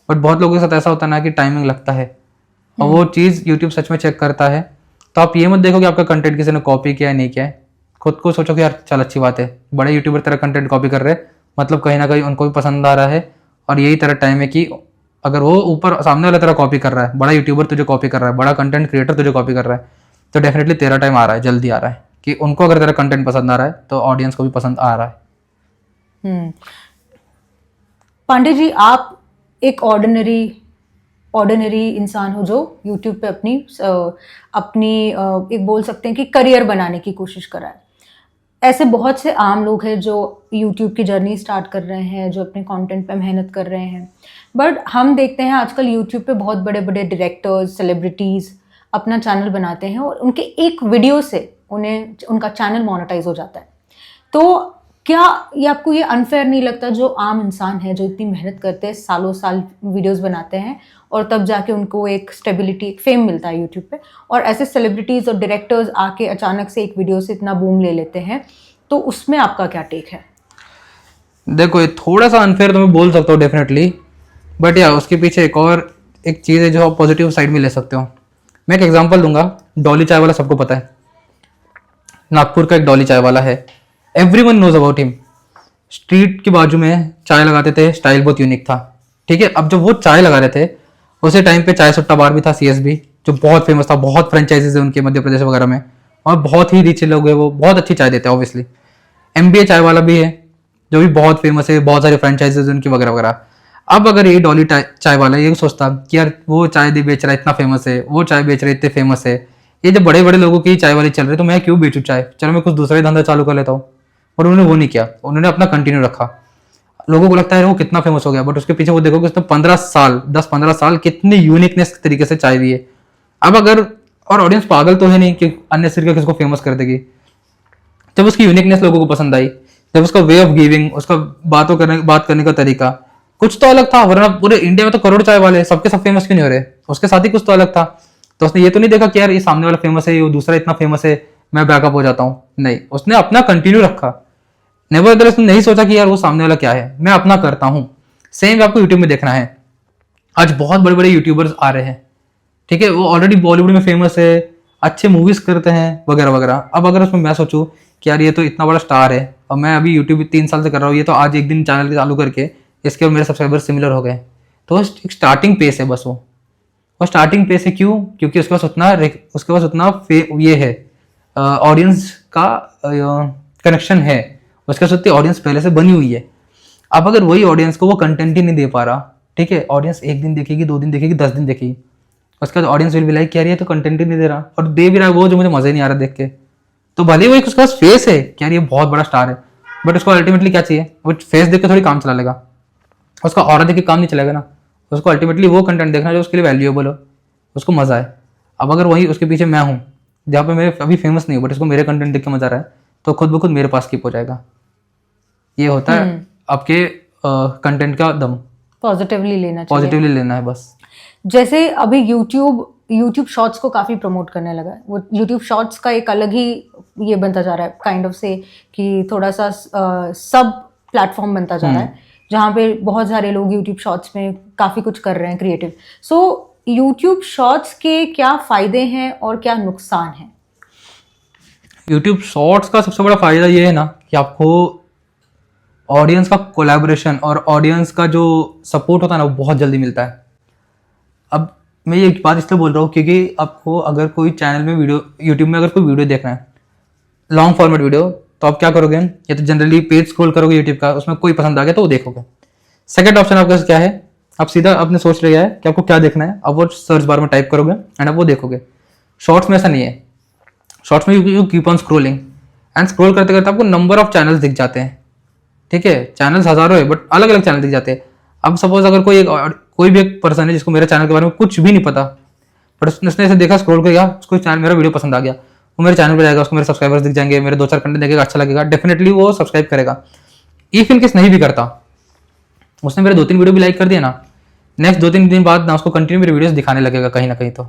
बट बहुत लोगों के साथ ऐसा होता है ना कि टाइमिंग लगता है, और वो चीज़ यूट्यूब सच में चेक करता है। तो आप ये मत देखो कि आपका कंटेंट किसी ने कॉपी किया है नहीं किया है, खुद को सोचो कि यार चल अच्छी बात है, बड़े यूट्यूबर तेरा कंटेंट कॉपी कर रहे हैं, मतलब कहीं ना कहीं उनको भी पसंद आ रहा है, और यही तेरा टाइम है कि अगर वो ऊपर सामने वाला तेरा कॉपी कर रहा है, बड़ा यूट्यूबर तुझे कॉपी कर रहा है, बड़ा कंटेंट क्रिएटर तुझे कॉपी कर रहा है, तो डेफिनेटली तेरा टाइम आ रहा है, जल्दी आ रहा है कि उनको अगर तेरा कंटेंट पसंद आ रहा है तो ऑडियंस को भी पसंद आ रहा है। पांडे जी, आप एक ऑर्डिनरी इंसान हो जो यूट्यूब पे अपनी एक बोल सकते हैं कि करियर बनाने की कोशिश कर रहा है। ऐसे बहुत से आम लोग हैं जो यूट्यूब की जर्नी स्टार्ट कर रहे हैं, जो अपने कंटेंट पे मेहनत कर रहे हैं, बट हम देखते हैं आजकल यूट्यूब पे बहुत बड़े बड़े डायरेक्टर्स, सेलिब्रिटीज़ अपना चैनल बनाते हैं और उनके एक वीडियो से उनका चैनल मोनेटाइज हो जाता है। तो क्या ये आपको ये अनफेयर नहीं लगता, जो आम इंसान है, जो इतनी मेहनत करते हैं, सालों साल वीडियोस बनाते हैं, और तब जाके उनको एक स्टेबिलिटी, एक फेम मिलता है यूट्यूब पे, और ऐसे सेलिब्रिटीज़ और डायरेक्टर्स आके अचानक से एक वीडियो से इतना बूम ले लेते हैं, तो उसमें आपका क्या टेक है? देखो, ये थोड़ा सा अनफेयर तो मैं बोल सकता हूँ डेफिनेटली, बट या उसके पीछे एक चीज़ है जो आप पॉजिटिव साइड में ले सकते हो। मैं एक एग्जांपल दूंगा, डॉली चाय वाला सबको पता है, नागपुर का एक डॉली चाय वाला है, everyone knows about him. Street के बाजू में चाय लगाते थे, स्टाइल बहुत यूनिक था, ठीक है, अब जब वो चाय लगा रहे थे उसी टाइम पे चाय सुट्टा बार भी था, CSB, जो बहुत फेमस था, बहुत फ्रेंचाइजीज है उनके मध्य प्रदेश वगैरह में, और बहुत ही रिच लोग हैं, वो बहुत अच्छी चाय देते हैं ऑब्वियसली। MBA चाय वाला भी है जो भी बहुत फेमस है, बहुत सारे फ्रेंचाइजीज उनकी वगैरह वगैरह। अब अगर ये डॉली चाय वाला ये सोचता कि यार वो चाय बेच रहा है इतना फेमस है, वो चाय बेच रहे इतने फेमस है, ये जब बड़े बड़े लोगों की चाय वाली चल रही है तो मैं क्यों बेचूं चाय, चलो मैं कुछ दूसरा ही धंधा चालू कर लेता हूँ। पर उन्होंने वो नहीं किया, उन्होंने अपना कंटिन्यू रखा। लोगों को लगता है वो कितना फेमस हो गया, बट उसके पीछे वो देखो कि उसने 10-15 साल कितनी यूनिकनेस तरीके से चाय दी है। अब अगर, और ऑडियंस पागल तो है नहीं कि अन्य सिर का किसको फेमस कर देगी। जब उसकी यूनिकनेस लोगों को पसंद आई, जब उसका वे ऑफ गिविंग, उसका बात करने का तरीका कुछ तो अलग था, वरना पूरे इंडिया में तो करोड़ चाय वाले सबके सब फेमस क्यों नहीं हो रहे, उसके साथ ही कुछ तो अलग था। तो उसने ये तो नहीं देखा कि यार ये सामने वाला फेमस है, ये दूसरा इतना फेमस है, मैं बैकअप हो जाता हूँ। नहीं, उसने अपना कंटिन्यू रखा। नेवरदलेस उसने नहीं सोचा कि यार वो सामने वाला क्या है, मैं अपना करता हूँ। सेम आपको यूट्यूब में देखना है, आज बहुत बड़े बड़े यूट्यूबर्स आ रहे हैं, ठीक है, वो ऑलरेडी बॉलीवुड में फेमस है, अच्छे मूवीज करते हैं वगैरह वगैरह। अब अगर उसमें मैं सोचूं कि यार ये तो इतना बड़ा स्टार है और मैं अभी यूट्यूब 3 साल से कर रहा हूँ, ये तो आज एक दिन चैनल चालू करके इसके और मेरे सब्सक्राइबर सिमिलर हो गए, तो एक स्टार्टिंग पेस है बस वो स्टार्टिंग पेस है। क्यों? क्योंकि उसके पास उतना ये है, ऑडियंस का कनेक्शन है, उसके साथ ऑडियंस पहले से बनी हुई है। अब अगर वही ऑडियंस को वो कंटेंट ही नहीं दे पा रहा, ठीक है, ऑडियंस 1 दिन देखेगी, 2 दिन देखेगी, 10 दिन देखेगी, उसके बाद ऑडियंस विल बी लाइक यार ये तो कंटेंट ही नहीं दे रहा, और दे भी रहा है वो जो मुझे मजा ही नहीं आ रहा देख के। तो भले वो एक उसके पास फेस है कि यार ये बहुत बड़ा स्टार है, बट उसको अल्टीमेटली क्या चाहिए, वो फेस देख के थोड़ी काम चला लेगा, उसका ऑरा देख के काम नहीं चलेगा ना। उसको अल्टीमेटली वो कंटेंट देखना जो उसके लिए वैल्यूएबल हो, उसको मजा है। अब अगर वही उसके पीछे मैं हूँ जहाँ पे मैं अभी फेमस नहीं हूँ, बट उसको मेरे कंटेंट देख के मजा आ रहा है, तो खुद ब खुद मेरे पास कीप हो जाएगा। ये होता है आपके कंटेंट का दम, पॉजिटिवली लेना चाहिए, पॉजिटिवली लेना है बस। जैसे अभी यूट्यूब शॉर्ट्स को काफी प्रमोट करने लगा है, वो यूट्यूब शॉर्ट्स का एक अलग ही ये बनता जा रहा है, काइंड ऑफ से कि थोड़ा सा सब प्लेटफॉर्म बनता जा रहा है, जहाँ पे बहुत सारे लोग यूट्यूब शॉर्ट्स में काफी कुछ कर रहे हैं क्रिएटिव। सो यूट्यूब शॉर्ट्स के क्या फायदे हैं और क्या नुकसान है? यूट्यूब शॉर्ट्स का सबसे बड़ा फायदा ये है ना कि आपको ऑडियंस का कोलैबोरेशन और ऑडियंस का जो सपोर्ट होता है ना वो बहुत जल्दी मिलता है। अब मैं ये बात इसलिए बोल रहा हूँ क्योंकि आपको अगर कोई चैनल में वीडियो, यूट्यूब में अगर कोई वीडियो देखना है, लॉन्ग फॉर्मेट वीडियो, तो आप क्या करोगे, या तो जनरली पेज स्क्रॉल करोगे यूट्यूब का, उसमें कोई पसंद आ गया तो वो देखोगे। सेकंड ऑप्शन आपके पास क्या है, आप सीधा आपने सोच लिया है कि आपको क्या देखना है, अब वो सर्च बार में टाइप करोगे एंड आप वो देखोगे। शॉर्ट्स में ऐसा नहीं है, शॉर्ट्स में you keep on scrolling and scroll करते करते आपको नंबर ऑफ चैनल्स दिख जाते हैं, ठीक है, चैनल्स हजारों है बट अलग अलग चैनल दिख जाते हैं। अब सपोज अगर कोई भी एक पर्सन है जिसको मेरे चैनल के बारे में कुछ भी नहीं पता, बट उसने ऐसे देखा, स्क्रॉल किया, उसको चैनल मेरा वीडियो पसंद आ गया, वो मेरे चैनल पर जाएगा, उसको मेरे सब्सक्राइबर्स दिख जाएंगे, मेरे 2-4 कंटेंट देखेगा, अच्छा लगेगा, डेफिनेटली वो सब्सक्राइब करेगा। इफ इन केस नहीं भी करता, उसने मेरे 2-3 वीडियो भी लाइक कर दिया ना, नेक्स्ट 2-3 दिन बाद ना उसको कंटिन्यू मेरे वीडियोस दिखाने लगेगा कहीं ना कहीं। तो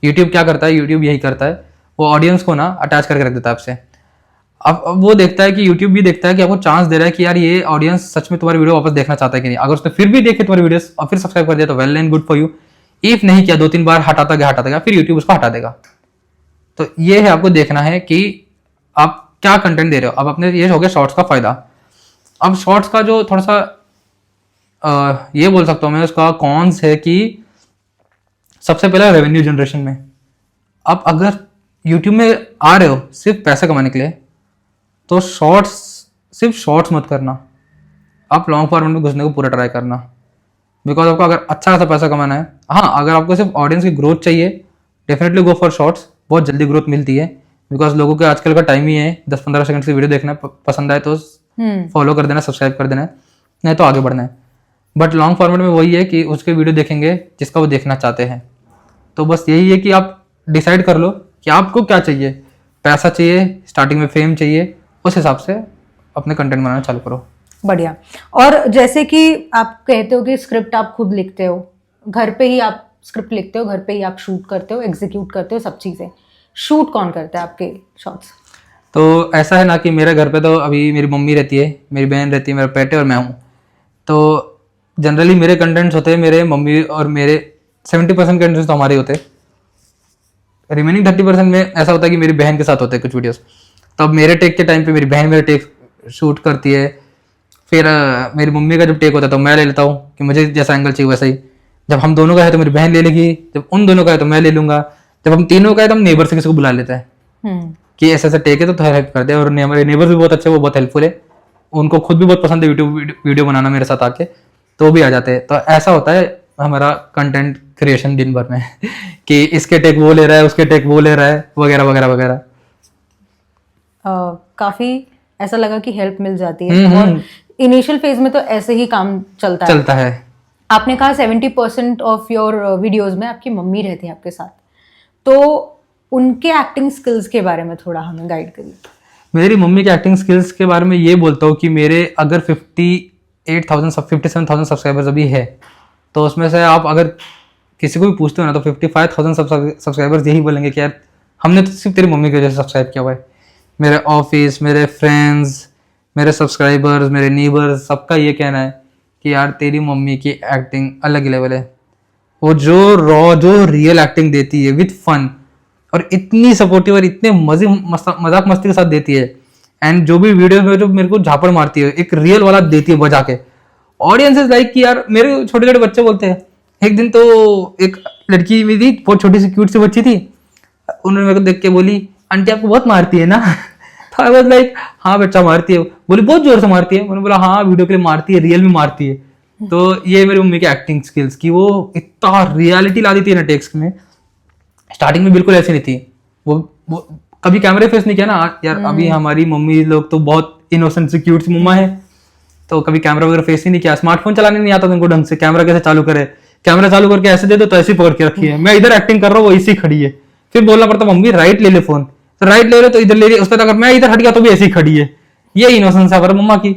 यूट्यूब क्या करता है, यूट्यूब यही करता है, वो ऑडियंस को ना अटैच करके रख देता है आपसे। अब वो देखता है कि यूट्यूब भी देखता है कि आपको चांस दे रहा है कि यार ये ऑडियंस सच में तुम्हारी वीडियो वापस देखना चाहता है कि नहीं। अगर उसने फिर भी देखे तुम्हारी वीडियोस और फिर सब्सक्राइब कर दिया तो well and good for you. If नहीं किया, 2-3 बार हटाता गया, फिर यूट्यूब उसको हटा देगा। तो ये है, आपको देखना है कि आप क्या कंटेंट दे रहे हो। अब अपने ये हो गया शॉर्ट्स का फायदा। अब शॉर्ट्स का जो थोड़ा सा ये बोल सकता हूँ मैं, उसका कॉन्स है कि सबसे पहला रेवेन्यू जनरेशन में, आप अगर यूट्यूब में आ रहे हो सिर्फ पैसा कमाने के लिए, तो सिर्फ शॉर्ट्स मत करना, आप लॉन्ग फॉर्मेट में घुसने को पूरा ट्राई करना। बिकॉज आपको अगर अच्छा खासा पैसा कमाना है, हाँ, अगर आपको सिर्फ ऑडियंस की ग्रोथ चाहिए, डेफिनेटली गो फॉर शॉर्ट्स, बहुत जल्दी ग्रोथ मिलती है। बिकॉज लोगों के आजकल का टाइम ही है 10-15 सेकंड की वीडियो देखना, पसंद आए तो फॉलो कर देना, सब्सक्राइब कर देना, नहीं तो आगे बढ़ना है। बट लॉन्ग फॉर्मेट में वही है कि उसके वीडियो देखेंगे जिसका वो देखना चाहते हैं। तो बस यही है कि आप डिसाइड कर लो कि आपको क्या चाहिए, पैसा चाहिए, स्टार्टिंग में फेम चाहिए, उस हिसाब से अपने कंटेंट बनाना चालू करो। बढ़िया। और जैसे कि आप कहते हो कि स्क्रिप्ट आप खुद लिखते हो, घर पे ही आप स्क्रिप्ट लिखते हो, घर पे ही आप शूट करते हो, एग्जीक्यूट करते हो सब चीज़ें, शूट कौन करता है आपके शॉट्स? तो ऐसा है ना कि मेरे घर पे तो अभी मेरी मम्मी रहती है, मेरी बहन रहती है, मेरा पेट है और मैं हूँ। तो जनरली मेरे कंटेंट्स होते हैं, मेरे मम्मी और मेरे 70% कंटेंट्स तो हमारे होते हैं, रिमेनिंग 30% में ऐसा होता है कि मेरी बहन के साथ होते हैं कुछ वीडियोस। तब मेरे टेक के टाइम पे मेरी बहन मेरे टेक शूट करती है, फिर मेरी मम्मी का जब टेक होता है तो मैं ले लेता हूँ कि मुझे जैसा एंगल चाहिए वैसा ही। जब हम दोनों का है तो मेरी बहन ले लेगी, जब उन दोनों का है तो मैं ले लूंगा, जब हम तीनों का है तो हम नेबर से किसी को बुला लेते हैं हम्म। कि ऐसा ऐसा टेक है तो हेल्प कर दे। और हमारे नेबर्स भी बहुत अच्छे, वो बहुत हेल्पफुल है, उनको खुद भी बहुत पसंद है यूट्यूब वीडियो बनाना मेरे साथ आके, तो वो भी आ जाते हैं। तो ऐसा होता है हमारा कंटेंट क्रिएशन दिन भर में कि इसके टेक वो ले रहा है, उसके टेक वो ले रहा है, वगैरह वगैरह वगैरह। काफी ऐसा लगा कि हेल्प मिल जाती है। और इनिशियल फेज में तो ऐसे ही काम चलता है। आपने कहा 70% ऑफ योर वीडियोस में आपकी मम्मी रहती है आपके साथ, तो उनके एक्टिंग स्किल्स के बारे में थोड़ा हमें गाइड करिए। मेरी मम्मी के एक्टिंग स्किल्स के बारे में ये बोलता हूँ कि मेरे अगर 57,000 सब्सक्राइबर्स अभी है, तो उसमें से आप अगर किसी को भी पूछते हो ना तो 55,000 सब्सक्राइबर्स यही बोलेंगे कि यार हमने तो सिर्फ तेरी मम्मी की वजह से सब्सक्राइब किया हुआ है। मेरे ऑफिस, मेरे फ्रेंड्स, मेरे सब्सक्राइबर्स, मेरे नीबर्स, सबका ये कहना है कि यार तेरी मम्मी की एक्टिंग अलग लेवल है। वो जो जो रियल एक्टिंग देती है विथ फन, और इतनी सपोर्टिव और इतने मजाक मस्ती के साथ देती है। एंड जो भी वीडियो में जो मेरे को झापड़ मारती है एक रियल वाला देती है बजा के। ऑडियंस इज लाइक कि यार, मेरे छोटे छोटे बच्चे बोलते हैं। एक दिन तो एक लड़की भी थी, बहुत छोटी सी क्यूट सी बच्ची थी, उन्होंने मेरे को देख के बोली आंटी आपको बहुत मारती है ना तो आई वाज लाइक हाँ बच्चा मारती है। बोली बहुत जोर से मारती है। मैंने बोला हाँ वीडियो के लिए मारती है, रियल में मारती है। तो ये मेरी मम्मी की एक्टिंग स्किल्स की, वो इतना रियलिटी ला देती है ना टेक्स्ट में। स्टार्टिंग में बिल्कुल ऐसी नहीं थी वो कभी कैमरे फेस नहीं किया ना यार। अभी हमारी मम्मी लोग तो बहुत इनोसेंट सी क्यूट सी मम्मा है, तो कभी कैमरा वगैरह फेस ही नहीं किया। स्मार्टफोन चलाने नहीं आता उनको ढंग से, कैमरा कैसे चालू करे, कैमरा चालू करके ऐसे दे दो तो ऐसे पकड़ के रखी है। मैं इधर एक्टिंग कर रहा हूँ वो इसी खड़ी है, फिर बोलना पड़ता मम्मी राइट ले ले फोन, तो राइट ले रहे तो इधर ले रही, उसके अगर मैं इधर हट गया तो भी ऐसी खड़ी है। ये इनोसेंस है मम्मा की।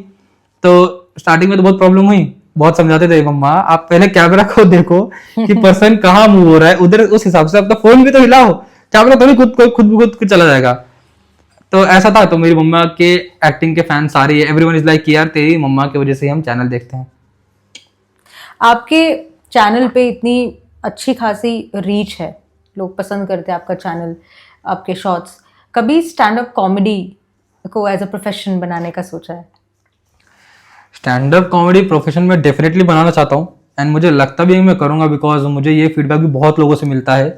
तो स्टार्टिंग में तो बहुत प्रॉब्लम हुई, बहुत समझाते थे मम्मा आप पहले कैमरा को देखो कि पर्सन कहाँ मूव हो रहा है, उधर उस हिसाब से अपना फोन भी तो हिलाओ, कैमरा तो भी खुद चला जाएगा। तो ऐसा था। तो मेरी मम्मा के एक्टिंग के फैन सारे, एवरीवन इज लाइक कि यार तेरी मम्मा की वजह से हम चैनल देखते हैं। आपके चैनल पे इतनी अच्छी खासी रीच है, लोग पसंद करते हैं आपका चैनल, आपके शॉर्ट्स। कभी स्टैंड अप कॉमेडी को एज अ प्रोफेशन बनाने का सोचा है? स्टैंड अप कॉमेडी प्रोफेशन में डेफिनेटली बनाना चाहता हूँ, एंड मुझे लगता भी है मैं करूँगा, बिकॉज मुझे ये फीडबैक भी बहुत लोगों से मिलता है।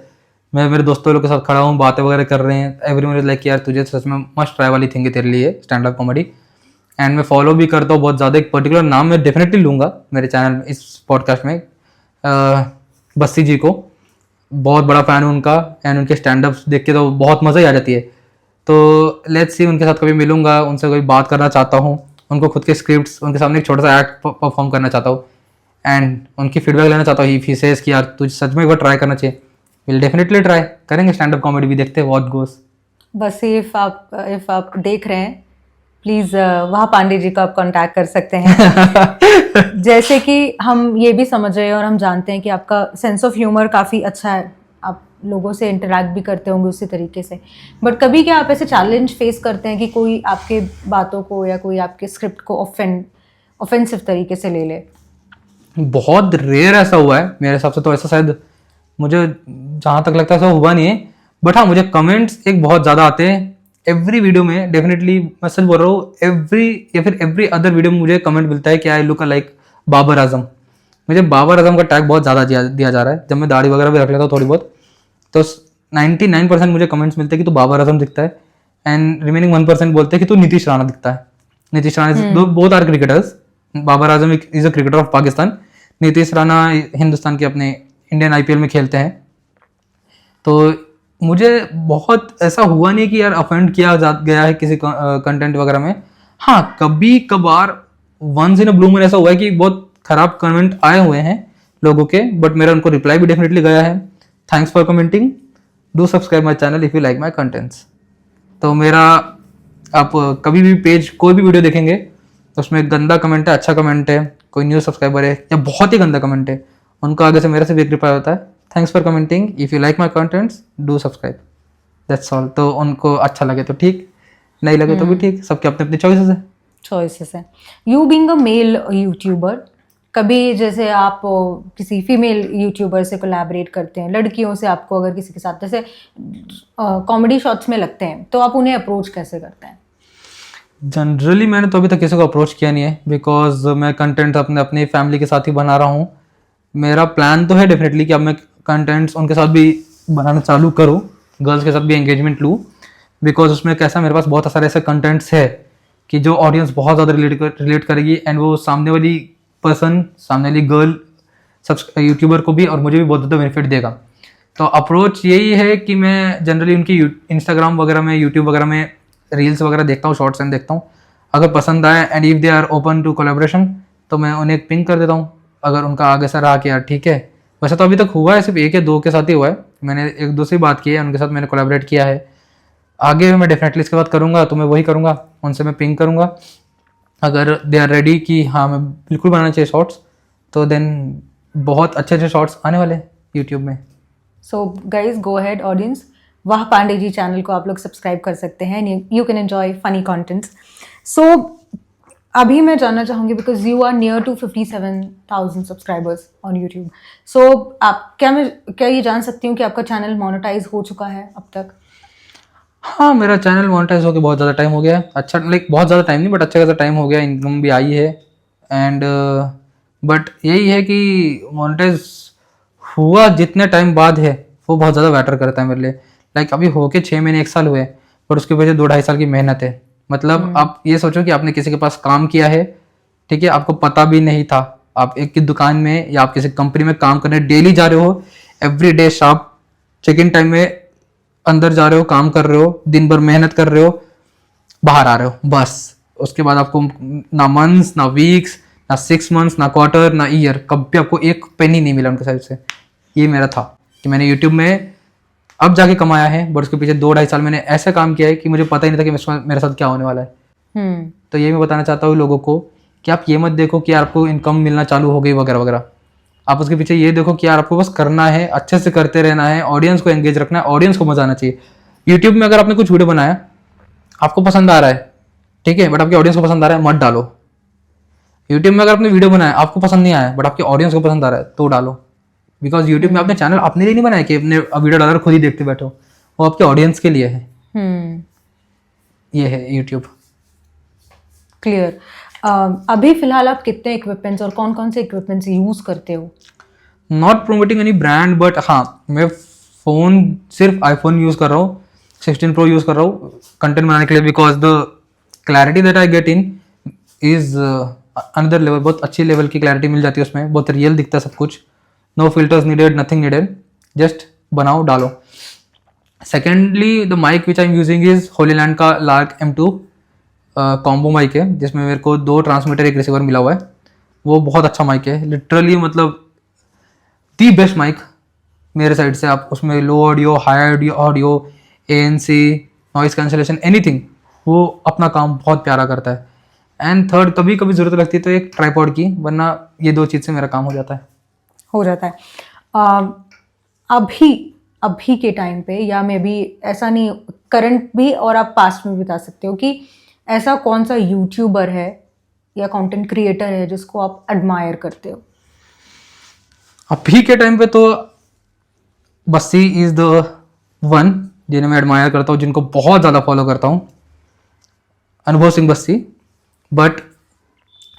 मैं मेरे दोस्तों लोगों के साथ खड़ा हूँ, बातें वगैरह कर रहे हैं, एवरीवन इज लाइक यार तुझे सच में मस्ट ट्राई वाली थिंग है तेरे लिए स्टैंड अप कॉमेडी। एंड मैं फॉलो भी करता हूँ बहुत ज़्यादा। एक पर्टिकुलर नाम मैं डेफिनेटली लूँगा मेरे चैनल में, इस पॉडकास्ट में, बस्सी जी को, बहुत बड़ा फैन हूँ उनका, एंड उनके स्टैंड अप्स देख के तो बहुत मज़ा ही आ जाती है। तो लेट्स सी, उनके साथ कभी मिलूंगा, उनसे कोई बात करना चाहता हूँ, उनको खुद के स्क्रिप्ट्स उनके सामने एक छोटा सा एक्ट परफॉर्म करना चाहता हूँ, एंड उनकी फीडबैक लेना चाहता हूँ। इफ ही सेज कि यार तुझे सच में एक बार ट्राई करना चाहिए, विल डेफिनेटली ट्राई करेंगे स्टैंड अप कॉमेडी भी, देखते हैं व्हाट गोस। बस इफ आप देख रहे हैं, प्लीज वहाँ पांडे जी को आप कांटेक्ट कर सकते हैं। जैसे कि हम ये भी समझ रहे हैं और हम जानते हैं कि आपका सेंस ऑफ ह्यूमर काफ़ी अच्छा है, आप लोगों से इंटरेक्ट भी करते होंगे उसी तरीके से। बट कभी क्या आप ऐसे चैलेंज फेस करते हैं कि कोई आपके बातों को या कोई आपके स्क्रिप्ट को ऑफेंसिव तरीके से ले ले? बहुत रेयर ऐसा हुआ है मेरे हिसाब से, तो ऐसा शायद मुझे जहाँ तक लगता है ऐसा हुआ नहीं है। बट हाँ, मुझे कमेंट्स एक बहुत ज़्यादा आते हैं एवरी वीडियो में। डेफिनेटली मैं सच बोल रहा हूँ, एवरी अदर वीडियो में मुझे कमेंट मिलता है कि I look like Babar Azam. मुझे बाबर आजम का टैग बहुत ज़्यादा दिया जा रहा है। जब मैं दाढ़ी वगैरह भी रख लेता हूँ थोड़ी बहुत, तो 99% मुझे कमेंट्स मिलते हैं कि तू बाबर आजम दिखता है, एंड रिमेनिंग 1% बोलते हैं कि तू नीतीश राणा दिखता है। Nitish Rana both are cricketers. Babar Azam is a cricketer of Pakistan, Nitish Rana Hindustan के अपने इंडियन IPL में खेलते हैं। तो मुझे बहुत ऐसा हुआ नहीं कि यार अफेंड किया गया है किसी कंटेंट वगैरह में। हाँ, कभी कभार once in a blue moon ऐसा हुआ है कि बहुत खराब कमेंट आए हुए हैं लोगों के, बट मेरा उनको रिप्लाई भी डेफिनेटली गया है। Thanks for commenting, do subscribe my channel if you like my contents. तो मेरा आप कभी भी पेज कोई भी वीडियो देखेंगे तो उसमें गंदा कमेंट है, अच्छा कमेंट है, कोई न्यू सब्सक्राइबर है या बहुत ही गंदा कमेंट है, उनको आगे से मेरे से भी एक रिप्लाई होता है, thanks for commenting, if you like my contents do subscribe, that's all. तो उनको अच्छा लगे तो ठीक, नहीं लगे तो भी ठीक, सबके अपने अपने चॉइसेस है। You being a male YouTuber, कभी जैसे आप किसी फीमेल यूट्यूबर से कोलैबोरेट करते हैं, लड़कियों से आपको अगर किसी के साथ जैसे कॉमेडी शॉट्स में लगते हैं, तो आप उन्हें अप्रोच कैसे करते हैं? जनरली मैंने तो अभी तक किसी को अप्रोच किया नहीं है, बिकॉज मैं कंटेंट अपने अपनी फैमिली के साथ ही बना रहा हूँ। मेरा प्लान तो है डेफिनेटली कि अब मैं कंटेंट्स उनके साथ भी बनाना चालू करूँ, गर्ल्स के साथ भी एंगेजमेंट लूँ, बिकॉज उसमें कैसा मेरे पास बहुत सारे ऐसे कंटेंट्स है कि जो ऑडियंस बहुत ज़्यादा रिलेट करेगी, एंड वो सामने वाली पर्सन, सामने वाली गर्ल यूट्यूबर को भी और मुझे भी बहुत ज़्यादा बेनिफिट देगा। तो अप्रोच यही है कि मैं जनरली उनकी इंस्टाग्राम वगैरह में, यूट्यूब वगैरह में रील्स वगैरह देखता हूँ, शॉर्ट्स एंड देखता हूँ। अगर पसंद आए and if they are open to collaboration तो मैं उन्हें एक पिंग कर देता हूँ, अगर उनका आगे से रहा कि यार ठीक है। वैसे तो अभी तक हुआ है सिर्फ एक या दो के साथ ही हुआ है, मैंने एक दो से बात की है, उनके साथ मैंने कोलैबोरेट किया है। आगे मैं डेफिनेटली इसके बाद करूँगा तो मैं वही करूँगा, उनसे मैं पिंग करूँगा। अगर दे आर रेडी कि हाँ मैं बिल्कुल बनाना चाहिए शॉर्ट्स, तो देन बहुत अच्छे अच्छे शॉर्ट्स आने वाले हैं यूट्यूब में। So guys go ahead audience, वाह पांडे जी चैनल को आप लोग सब्सक्राइब कर सकते हैं, you can enjoy funny contents. So अभी मैं जानना चाहूँगी, because you are near to 57,000 subscribers on YouTube, so आप क्या ये जान सकती हूँ कि आपका चैनल मोनेटाइज हो चुका है अब तक? हाँ, मेरा चैनल मोनेटाइज होकर बहुत ज़्यादा टाइम हो गया है। अच्छा, लाइक बहुत ज़्यादा टाइम नहीं, बट अच्छा खासा टाइम हो गया, इनकम भी आई है। एंड बट यही है कि मोनेटाइज हुआ जितने टाइम बाद है वो बहुत ज़्यादा मैटर करता है मेरे लिए। लाइक अभी होके 6 महीने 1 साल हुए, पर उसके वजह 2-2.5 साल की मेहनत है। मतलब आप ये सोचो कि आपने किसी के पास काम किया है, ठीक है, आपको पता भी नहीं था, आप एक की दुकान में या आप किसी कंपनी में काम करने डेली जा रहे हो, every day sharp check in time में अंदर जा रहे हो, काम कर रहे हो, दिन भर मेहनत कर रहे हो, बाहर आ रहे हो, बस उसके बाद आपको ना मंथ्स, ना वीक्स, ना 6 मंथ्स, ना क्वार्टर, ना ईयर, कभी आपको एक पेनी नहीं मिला उनके साइड से। ये मेरा था कि मैंने यूट्यूब में अब जाके कमाया है, बट उसके पीछे 2-2.5 साल मैंने ऐसा काम किया है कि मुझे पता ही नहीं था कि मेरे साथ क्या होने वाला है। तो ये मैं बताना चाहता हूँ लोगों को कि आप ये मत देखो कि यार आपको इनकम मिलना चालू हो गई वगैरह वगैरह। आप उसके पीछे ये देखो कि यार आपको बस करना है, अच्छे से करते रहना है, ऑडियंस को एंगेज रखना है, ऑडियंस को मजा आना चाहिए। यूट्यूब में अगर आपने कुछ वीडियो बनाया, आपको पसंद आ रहा है, ठीक है, बट आपके ऑडियंस को पसंद आ रहा है, मत डालो। यूट्यूब में अगर आपने वीडियो बनाया, आपको पसंद नहीं आया, बट आपके ऑडियंस को पसंद आ रहा है, तो डालो। बिकॉज यूट्यूब में आपने चैनल अपने लिए नहीं बनाया कि अपने वीडियो डालकर खुद ही देखते बैठो, वो आपके ऑडियंस के लिए है। ये है यूट्यूब। क्लियर। अभी फिलहाल आप कितने इक्विपमेंट्स और कौन कौन से इक्विपमेंट्स यूज करते हो? Not promoting any brand, but हाँ, मैं फ़ोन सिर्फ आईफोन यूज़ कर रहा हूँ, 16 प्रो यूज़ कर रहा हूँ कंटेंट बनाने के लिए, because the clarity that I get in is another level. बहुत अच्छी लेवल की क्लैरिटी मिल जाती है उसमें, बहुत रियल दिखता है सब कुछ, no filters needed, nothing needed, just बनाओ डालो। Secondly the mic which I am using is Hollyland का लार्क M2 कॉम्बो माइक है, जिसमें मेरे को 2 ट्रांसमीटर 1 रिसीवर मिला हुआ है। वो बहुत अच्छा माइक है, लिटरली मतलब दी बेस्ट माइक मेरे साइड से। आप उसमें low audio, high audio, ANC, noise cancellation, anything, वो अपना काम बहुत प्यारा करता है। एंड थर्ड, कभी कभी ज़रूरत लगती है तो एक ट्राइपॉड की, वरना ये 2 चीज़ से मेरा काम हो जाता है। अभी के टाइम पे, या मे बी ऐसा नहीं, करंट भी और आप पास्ट में भी बता सकते हो कि ऐसा कौन सा यूट्यूबर है या कंटेंट क्रिएटर है जिसको आप एडमायर करते हो? अभी के टाइम पे तो बस्सी इज द वन जिन्हें मैं एडमायर करता हूँ, जिनको बहुत ज़्यादा फॉलो करता हूँ, अनुभव सिंह बस्सी। बट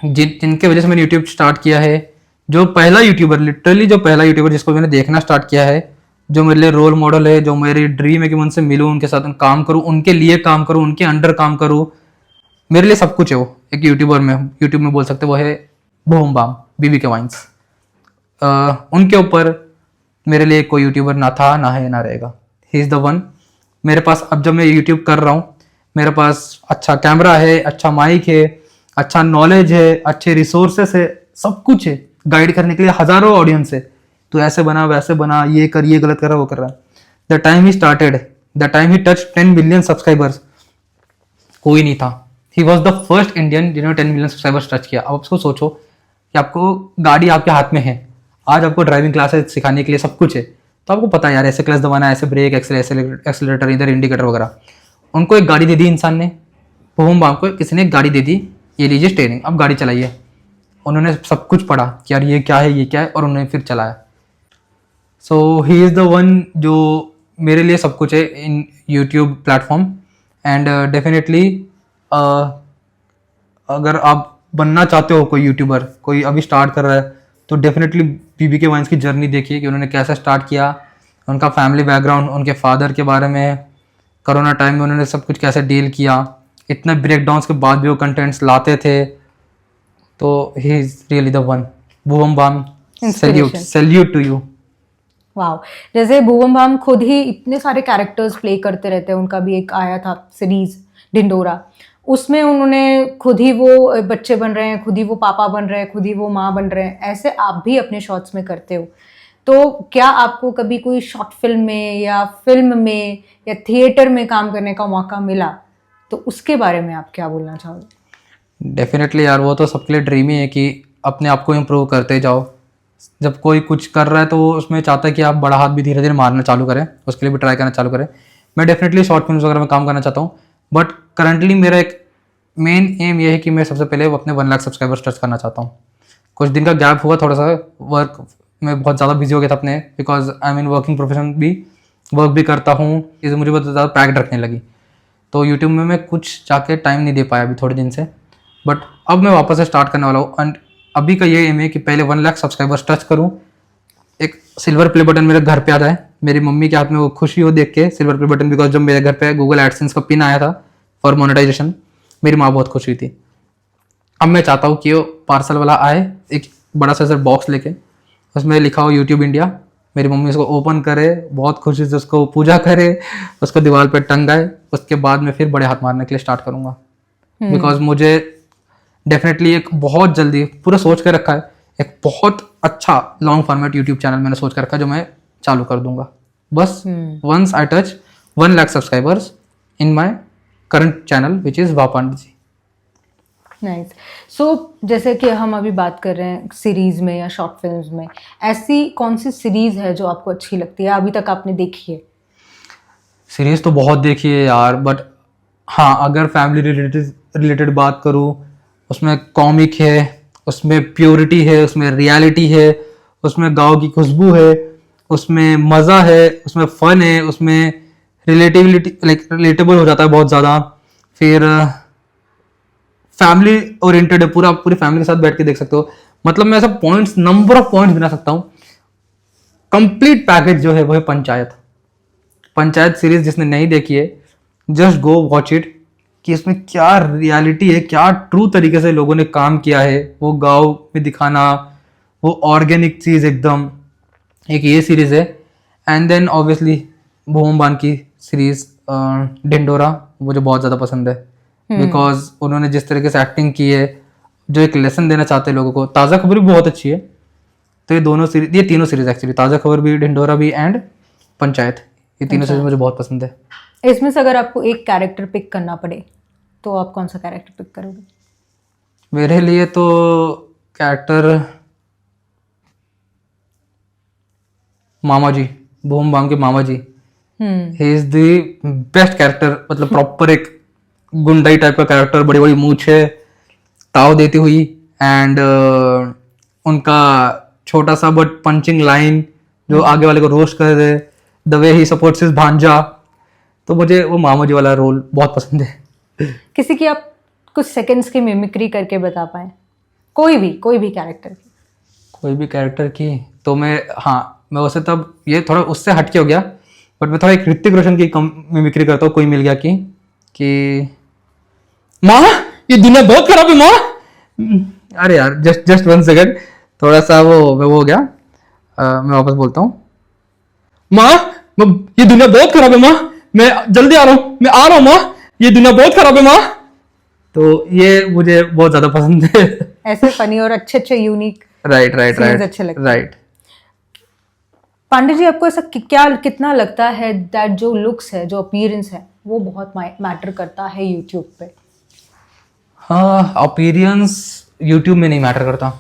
जिनके वजह से मैंने यूट्यूब स्टार्ट किया है, जो पहला यूट्यूबर, लिटरली जो पहला यूट्यूबर जिसको मैंने देखना स्टार्ट किया है, जो मेरे लिए रोल मॉडल है, जो मेरी ड्रीम है कि मैं उनसे मिलूँ, उनके साथ काम करूँ, उनके लिए काम करूँ, उनके अंडर काम करूँ, मेरे लिए सब कुछ है वो एक यूट्यूबर में, यूट्यूब में बोल सकते, वो है बूम बाम BBK वाइन्स। उनके ऊपर मेरे लिए कोई यूट्यूबर ना था, ना है, ना रहेगा। He is the one. मेरे पास अब जब मैं यूट्यूब कर रहा हूँ, मेरे पास अच्छा कैमरा है, अच्छा माइक है, अच्छा नॉलेज है, अच्छे रिसोर्सेस है, सब कुछ है, गाइड करने के लिए हज़ारों ऑडियंस है, तो ऐसे बना, वैसे बना, ये कर, ये गलत कर रहा, वो कर रहा है। The time he started, the time he touch 10 million subscribers, कोई नहीं था। He was the first Indian जिन्होंने 10 मिलियन सब्सक्राइबर्स टच किया। अब उसको सोचो कि आपको गाड़ी आपके हाथ में है, आज आपको ड्राइविंग क्लासेस सिखाने के लिए सब कुछ है, तो आपको पता है यार ऐसे क्लच दबाना, ऐसे ब्रेक, एक्सेलेटर, इधर इंडिकेटर वगैरह। उनको एक गाड़ी दे दी इंसान ने, बूम बाम को किसी ने एक गाड़ी दे दी, ये लीजिए स्टीयरिंग, अब गाड़ी चलाइए। उन्होंने सब कुछ पढ़ा कि यार ये क्या है, ये क्या है, और उन्होंने फिर चलाया। सो ही इज़ द वन जो मेरे लिए सब कुछ है इन यूट्यूब प्लेटफॉर्म। एंड डेफिनेटली अगर आप बनना चाहते हो कोई यूट्यूबर, कोई अभी स्टार्ट कर रहा है, तो डेफिनेटली बीबीके वाइन्स की जर्नी देखिए कि उन्होंने कैसे स्टार्ट किया, उनका फैमिली बैकग्राउंड, उनके फादर के बारे में, कोरोना टाइम में उन्होंने सब कुछ कैसे डील किया, इतने ब्रेकडाउन्स के बाद भी वो कंटेंट्स लाते थे। तो he is really the one. Bhuvan Bam, salute to you. वाह, जैसे भुवन बाम खुद ही इतने सारे कैरेक्टर्स प्ले करते रहते हैं। उनका भी एक आया था सीरीज ढिंडोरा, उसमें उन्होंने खुद ही वो बच्चे बन रहे हैं, खुद ही वो पापा बन रहे हैं, खुद ही वो माँ बन रहे हैं। ऐसे आप भी अपने शॉर्ट्स में करते हो, तो क्या आपको कभी कोई शॉर्ट फिल्म में या फिल्म में या थिएटर में काम करने का मौका मिला, तो उसके बारे में आप क्या बोलना चाहोगे? डेफिनेटली यार, वो तो सबके लिए ड्रीम ही है कि अपने आप को इम्प्रूव करते जाओ। जब कोई कुछ कर रहा है तो वो उसमें चाहता है कि आप बड़ा हाथ भी धीरे धीरे मारना चालू करें, उसके लिए भी ट्राई करना चालू करें। मैं डेफिनेटली शॉर्ट फिल्म्स वगैरह में काम करना चाहता हूँ, बट करंटली मेरा एक मेन एम ये है कि मैं सबसे पहले अपने 1 लाख सब्सक्राइबर्स टच करना चाहता हूँ। कुछ दिन का गैप हुआ, थोड़ा सा वर्क में बहुत ज़्यादा बिजी हो गया था अपने, because I mean working profession भी, वर्क भी करता हूँ, इसे मुझे बहुत ज़्यादा पैक्ड रखने लगी। तो यूट्यूब में मैं कुछ जाके टाइम नहीं दे पाया अभी थोड़े दिन से, बट अब मैं वापस से स्टार्ट करने वाला हूँ। एंड अभी का ये एम है कि पहले 1 लाख सब्सक्राइबर्स टच करूँ, एक सिल्वर प्ले बटन मेरे घर पे आता है, मेरी मम्मी के हाथ में वो खुशी हो देख के सिल्वर प्ले बटन, बिकॉज जब मेरे घर पे गूगल एडसेंस का पिन आया था फॉर मोनेटाइजेशन, मेरी माँ बहुत खुश हुई थी। अब मैं चाहता हूँ कि वो पार्सल वाला आए एक बड़ा सा बॉक्स लेके, उसमें लिखा हो यूट्यूब इंडिया, मेरी मम्मी उसको ओपन करे, बहुत खुशी से उसको पूजा करे, उसको दीवार पे टंगाए, उसके बाद मैं फिर बड़े हाथ मारने के लिए स्टार्ट करूँगा। बिकॉज मुझे डेफिनेटली एक बहुत जल्दी पूरा सोच कर रखा है, एक बहुत अच्छा लॉन्ग फॉर्मेट यूट्यूब चैनल मैंने सोच कर रखा है जो मैं चालू कर दूंगा बस once I touch 1 lakh subscribers in my current channel which is Wah Pandey ji. Nice. सो जैसे कि हम अभी बात कर रहे हैं सीरीज में या शॉर्ट फिल्म्स में, ऐसी कौन सी सीरीज है जो आपको अच्छी लगती है, अभी तक आपने देखी है? सीरीज तो बहुत देखी है यार, बट हाँ अगर फैमिली रिलेटेड बात करूँ, उसमें कॉमिक है, उसमें प्योरिटी है, उसमें रियलिटी है, उसमें गांव की खुशबू है, उसमें मज़ा है, उसमें फन है, उसमें रिलेटिविलिटी रिलेटेबल हो जाता है बहुत ज़्यादा, फिर फैमिली ओरिएंटेड है, पूरी फैमिली के साथ बैठ के देख सकते हो। मतलब मैं ऐसा पॉइंट्स, नंबर ऑफ पॉइंट्स गिना सकता हूँ। कंप्लीट पैकेज जो है वो है पंचायत सीरीज। जिसने नहीं देखी है, जस्ट गो वॉच इट, कि इसमें क्या रियलिटी है, क्या ट्रू तरीके से लोगों ने काम किया है, वो गांव में दिखाना, वो ऑर्गेनिक चीज़ एकदम, एक ये सीरीज है। एंड देन ऑब्वियसली भूम बान की सीरीज ढिंडोरा मुझे बहुत ज़्यादा पसंद है, बिकॉज उन्होंने जिस तरीके से एक्टिंग की है, जो एक लेसन देना चाहते हैं लोगों को। ताज़ा खबर भी बहुत अच्छी है। तो ये तीनों सीरीज एक्चुअली, ताज़ा खबर भी, ढिंडोरा भी एंड पंचायत, ये तीनों सीरीज मुझे बहुत पसंद है। इसमें से अगर आपको एक कैरेक्टर पिक करना पड़े तो आप कौन सा कैरेक्टर पिक करोगे? मेरे लिए तो कैरेक्टर मामा जी, भूम बाम के मामा जी, he is the best character. मतलब प्रॉपर एक गुंडाई टाइप का कैरेक्टर, बड़ी बड़ी मूछें, ताव देती हुई, एंड उनका छोटा सा बट पंचिंग लाइन जो आगे वाले को रोस्ट कर दे, the way he supports his भांजा। तो मुझे वो मामा जी वाला रोल बहुत पसंद है। किसी की आप कुछ सेकंड्स की मिमिक्री करके बता पाए, कोई भी कैरेक्टर की? तो मैं वैसे तब ये थोड़ा उससे हटके हो गया, बट मैं थोड़ा एक ऋतिक रोशन की मिमिक्री करता हूँ, कोई मिल गया कि माँ ये दुनिया बहुत खराब है माँ। अरे यार जस्ट 1 सेकंड, थोड़ा सा वो हो गया। मैं वापस बोलता हूँ, माँ ये दुनिया बहुत खराब है माँ, मैं जल्दी आ रहा हूँ, मैं आ रहा हूँ माँ, ये दुनिया बहुत खराब है माँ। तो ये मुझे बहुत ज्यादा पसंद है। ऐसे फनी और अच्छे यूनिक राइट अच्छे लगते हैं। राइट। पांडे जी, आपको ऐसा कितना लगता है दैट जो लुक्स है, जो अपीयरेंस है, वो बहुत मैटर करता है यूट्यूब पे? हाँ, अपीयरेंस यूट्यूब में नहीं मैटर करता।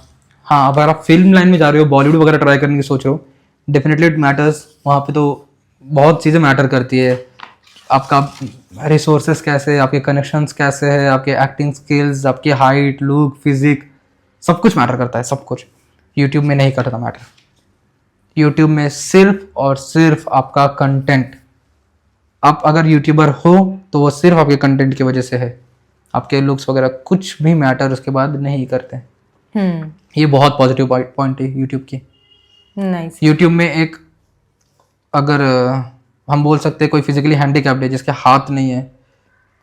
हाँ, अगर आप फिल्म लाइन में जा रहे हो, बॉलीवुड वगैरह ट्राई करने की सोच रहे हो, डेफिनेटली इट मैटर्स। वहाँ पे तो बहुत चीज़ें मैटर करती है। आपका रिसोर्सेस कैसे, आपके कनेक्शंस कैसे है, आपके एक्टिंग स्किल्स, आपकी हाइट, लुक, फिजिक, सब कुछ मैटर करता है, सब कुछ। यूट्यूब में नहीं करता मैटर। यूट्यूब में सिर्फ और सिर्फ आपका कंटेंट। आप अगर यूट्यूबर हो तो वो सिर्फ आपके कंटेंट की वजह से है। आपके लुक्स वगैरह कुछ भी मैटर उसके बाद नहीं करते। हम्म, ये बहुत पॉजिटिव पॉइंट है यूट्यूब की। नाइस। यूट्यूब में एक अगर हम बोल सकते हैं कोई फिजिकली हैंडीकैप्ड है, जिसके हाथ नहीं है,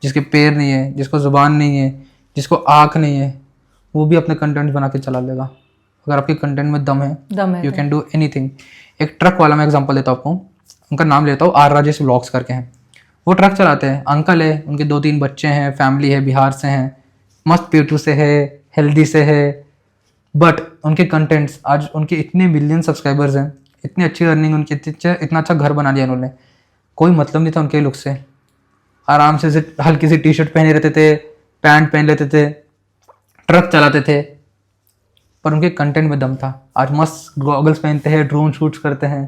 जिसके पैर नहीं है, जिसको जुबान नहीं है, जिसको आँख नहीं है, वो भी अपने कंटेंट बना के चला लेगा अगर आपके कंटेंट में दम है। You can do anything. एक ट्रक वाला मैं एग्जांपल देता हूँ आपको, उनका नाम लेता हूँ, आर राजेश व्लॉग्स करके हैं। वो ट्रक चलाते हैं, अंकल है, उनके 2-3 बच्चे हैं, फैमिली है, बिहार से हैं, मस्त पेटू से है, हेल्दी से है, बट उनके कंटेंट्स आज उनके इतने मिलियन सब्सक्राइबर्स हैं, इतनी अच्छी अर्निंग उनकी, इतना अच्छा घर बना लिया उन्होंने। कोई मतलब नहीं था उनके लुक से, आराम से हल्की सी टी शर्ट पहने रहते थे, पैंट पहन लेते थे, ट्रक चलाते थे, पर उनके कंटेंट में दम था। आज मस्त गॉगल्स पहनते हैं, ड्रोन शूट्स करते हैं।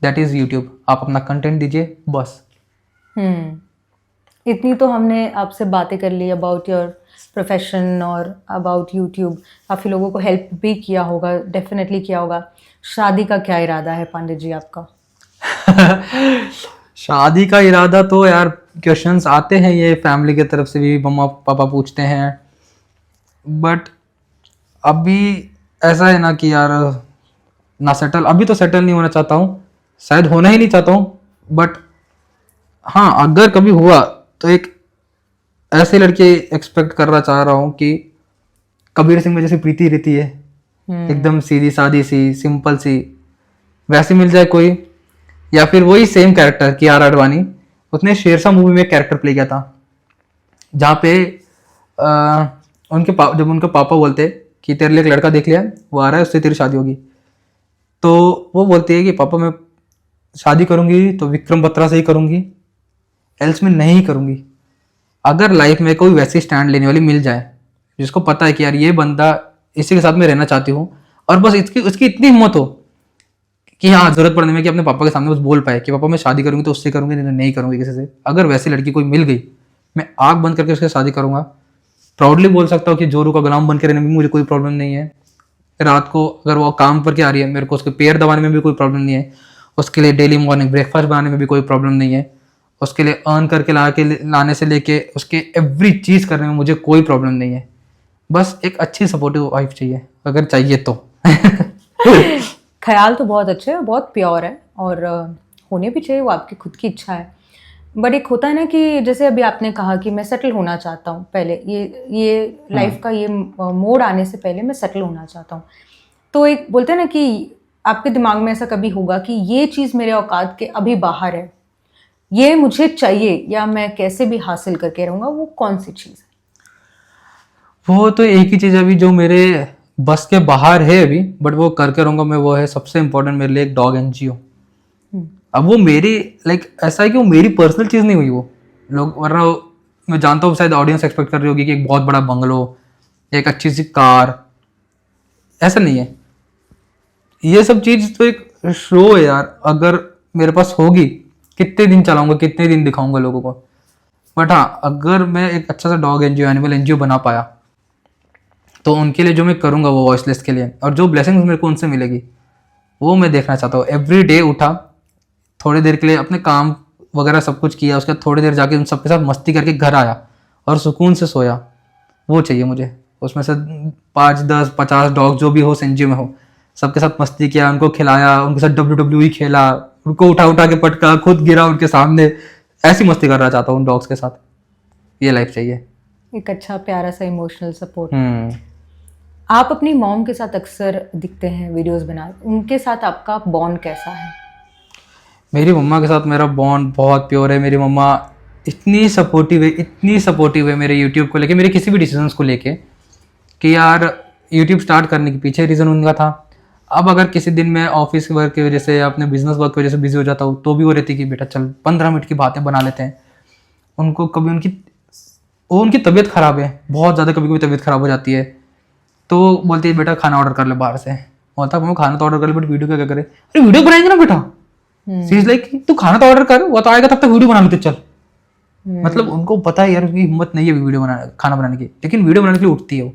That is YouTube. आप अपना कंटेंट दीजिए बस। इतनी तो हमने आपसे बातें कर ली अबाउट योर प्रोफेशन और अबाउट यूट्यूब। काफ़ी लोगों को हेल्प भी किया होगा, डेफिनेटली किया होगा। शादी का क्या इरादा है पांडे जी आपका? शादी का इरादा तो यार क्वेश्चंस आते हैं, ये फैमिली की तरफ से भी मम्मा पापा पूछते हैं, बट अभी ऐसा है ना कि यार ना सेटल, अभी तो सेटल नहीं होना चाहता हूँ, शायद होना ही नहीं चाहता हूँ, बट हाँ अगर कभी हुआ तो एक ऐसे लड़के एक्सपेक्ट करना चाह रहा हूँ कि कबीर सिंह में जैसी प्रीति रहती है, एकदम सीधी सादी सी, सिंपल सी, वैसी मिल जाए कोई, या फिर वही सेम कैरेक्टर कियारा आडवाणी। उसने शेरशाह मूवी में एक कैरेक्टर प्ले किया था जहाँ पे जब उनके पापा बोलते कि तेरे लिए एक लड़का देख लिया, वो आ रहा है, उससे तेरी शादी होगी, तो वो बोलती है कि पापा मैं शादी करूंगी तो विक्रम बत्रा से ही करूंगी, एल्स में नहीं करूंगी। अगर लाइफ में कोई वैसी स्टैंड लेने वाली मिल जाए जिसको पता है कि यार ये बंदा, इसी के साथ मैं रहना चाहती हूँ, और बस उसकी इतनी हिम्मत हो कि हाँ जरूरत पड़ने में कि अपने पापा के सामने बस बोल पाए कि पापा मैं शादी करूंगी तो उससे करूंगी, नहीं करूंगी किसी से। अगर वैसी लड़की कोई मिल गई, मैं आंख बंद करके उससे शादी करूंगा। प्राउडली बोल सकता हूँ कि जोरू का गुलाम बन के रहने में मुझे कोई प्रॉब्लम नहीं है। रात को अगर वो काम पर के आ रही है, मेरे को उसके पैर दबाने में भी कोई प्रॉब्लम नहीं है, उसके लिए डेली मॉर्निंग ब्रेकफास्ट बनाने में भी कोई प्रॉब्लम नहीं है, उसके लिए अर्न करके लाने से लेके उसके एवरी चीज़ करने में मुझे कोई प्रॉब्लम नहीं है। बस एक अच्छी सपोर्टिव वाइफ चाहिए, अगर चाहिए तो। ख्याल तो बहुत अच्छे है, बहुत प्योर है, और होने भी चाहिए, वो आपकी खुद की इच्छा है। बट एक होता है ना कि जैसे अभी आपने कहा कि मैं सेटल होना चाहता हूँ, पहले ये लाइफ का ये मोड़ आने से पहले मैं सेटल होना चाहता हूँ, तो एक बोलते हैं ना कि आपके दिमाग में ऐसा कभी होगा कि ये चीज़ मेरे औकात के अभी बाहर है, ये मुझे चाहिए, या मैं कैसे भी हासिल करके रहूँगा, वो कौन सी चीज़ है? वो तो एक ही चीज़ अभी जो मेरे बस के बाहर है अभी, बट वो करके रहूँगा मैं, वो है सबसे इम्पोर्टेंट मेरे लिए एक डॉग एनजीओ। अब वो मेरी ऐसा है कि वो मेरी पर्सनल चीज़ नहीं हुई, वो लोग, वरना मैं जानता हूँ शायद ऑडियंस एक्सपेक्ट कर रही होगी कि एक बहुत बड़ा बंगलो, एक अच्छी सी कार, ऐसा नहीं है। ये सब चीज़ तो एक शो है यार, अगर मेरे पास होगी कितने दिन चलाऊंगा, कितने दिन दिखाऊंगा लोगों को। बट हाँ अगर मैं एक अच्छा सा डॉग एनजीओ, एनिमल एनजीओ बना पाया, तो उनके लिए जो मैं करूँगा वो वॉइसलेस के लिए, और जो ब्लेसिंग्स मेरे को उनसे मिलेगी वो मैं देखना चाहता हूँ। एवरी डे उठा, थोड़ी देर के लिए अपने काम वगैरह सब कुछ किया, उसके बाद थोड़ी देर जाके उन सबके साथ मस्ती करके घर आया और सुकून से सोया, वो चाहिए मुझे। उसमें से 5, 10, 50 डॉग जो भी हो एनजीओ में हो, सबके साथ मस्ती किया, उनको खिलाया, उनके साथ WWE खेला, उनको उठा उठा के पटका, खुद गिरा उनके सामने, ऐसी मस्ती करना चाहता हूँ उन डॉग्स के साथ। ये लाइफ चाहिए, एक अच्छा प्यारा सा इमोशनल सपोर्ट। आप अपनी मॉम के साथ अक्सर दिखते हैं वीडियोस बना, उनके साथ आपका बॉन्ड कैसा है? मेरी मम्मा के साथ मेरा बॉन्ड बहुत प्योर है। मेरी मम्मा इतनी सपोर्टिव है मेरे यूट्यूब को लेके, मेरे किसी भी डिसीजंस को लेके, कि यार यूट्यूब स्टार्ट करने के पीछे रीज़न उनका था। अब अगर किसी दिन मैं ऑफिस वर्क की वजह से या अपने बिजनेस वर्क की वजह से बिजी हो जाता हूँ, तो भी वो रहती कि बेटा चल 15 मिनट की बातें बना लेते हैं। उनको कभी उनकी तबीयत ख़राब है, बहुत ज़्यादा, कभी कभी तबीयत ख़राब हो जाती है, तो बोलती है बेटा खाना ऑर्डर कर ले बाहर से। बोलता मैं खाना तो ऑर्डर कर ले, बट वीडियो क्या करे? अरे वीडियो बनाएंगे ना बेटा। सी इज लाइक तू खाना तो ऑर्डर कर, वो तो आएगा तब तक वीडियो बना लेते चल। मतलब उनको पता है यार उसकी हिम्मत नहीं है वीडियो खाना बनाने की, लेकिन वीडियो बनाने के लिए उठती है वो।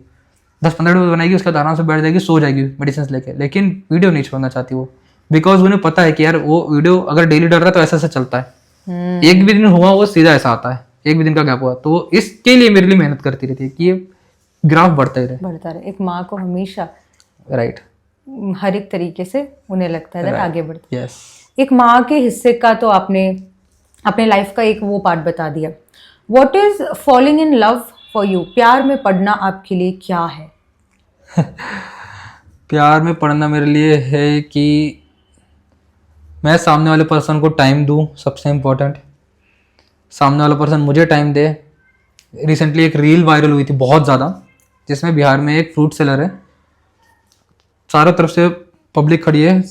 10-15 मिनट बनाएगी, उसके बाद आराम से बैठ जाएगी, सो जाएगी मेडिसिन लेके, लेकिन वीडियो नहीं छोड़ना चाहती वो, बिकॉज उन्हें पता है कि यार वो वीडियो अगर डेली डर रहा है तो ऐसा चलता है। एक भी दिन हुआ वो सीधा ऐसा आता है, एक भी दिन का गैप हुआ तो इसके लिए मेरे लिए मेहनत करती रहती है कि ये ग्राफ बढ़ता ही रहे। बढ़ता रहे। एक माँ को हमेशा राइट, हर एक तरीके से उन्हें लगता है that आगे बढ़ती है। यस। एक माँ के हिस्से का तो आपने अपने लाइफ का एक वो पार्ट बता दिया। What is falling in love for you? प्यार में पड़ना आपके लिए क्या है? प्यार में पड़ना मेरे लिए है कि मैं सामने वाले पर्सन को टाइम दूं, सबसे इम्पोर्टेंट। सामने वाला पर्सन मुझे टाइम दे। रिसेंटली एक रील वायरल हुई थी बहुत ज़्यादा, जिसमें बिहार में एक फ्रूट सेलर है, चारों तरफ से पब्लिक खड़ी है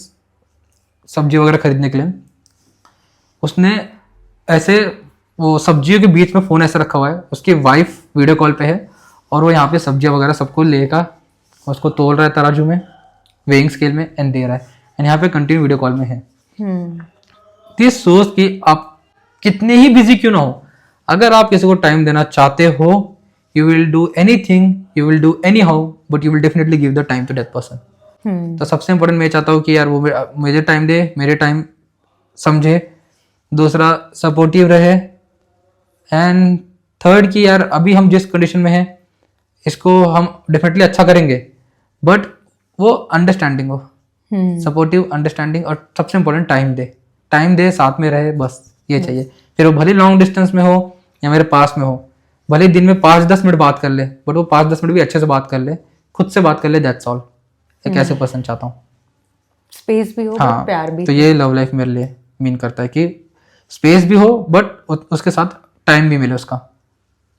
सब्जी वगैरह खरीदने के लिए। उसने ऐसे वो सब्जियों के बीच में फ़ोन ऐसे रखा हुआ है, उसकी वाइफ वीडियो कॉल पे है और वो यहाँ पे सब्जियाँ वगैरह सबको लेकर उसको तोल रहा है तराजू में, वेइंग स्केल में, एंड दे रहा है, एंड यहाँ पे कंटिन्यू वीडियो कॉल में है। दिस सोच कि आप कितने ही बिजी क्यों ना हो, अगर आप किसी को टाइम देना चाहते हो, you will do anything, you will do anyhow, but you will definitely give the time to that person. तो सबसे इम्पोर्टेंट मैं चाहता हूँ कि यार वो मुझे टाइम दे, मेरे टाइम समझे, दूसरा सपोर्टिव रहे, एंड थर्ड कि यार अभी हम जिस कंडीशन में हैं इसको हम डेफिनेटली अच्छा करेंगे, बट वो अंडरस्टैंडिंग हो, सपोर्टिव, अंडरस्टैंडिंग, और सबसे इम्पोर्टेंट टाइम दे, साथ में रहे, बस ये चाहिए। फिर वो भले लॉन्ग डिस्टेंस में हो या मेरे पास में हो, भले दिन में 5-10 मिनट बात कर ले, बट वो 5-10 मिनट भी अच्छे से बात कर ले, खुद से बात कर ले, दैट्स ऑल। एक ऐसे पर्सन चाहता हूँ। स्पेस भी हो, हाँ, प्यार भी। तो ये लव लाइफ मेरे लिए मीन करता है कि स्पेस भी हो बट उसके साथ टाइम भी मिले उसका।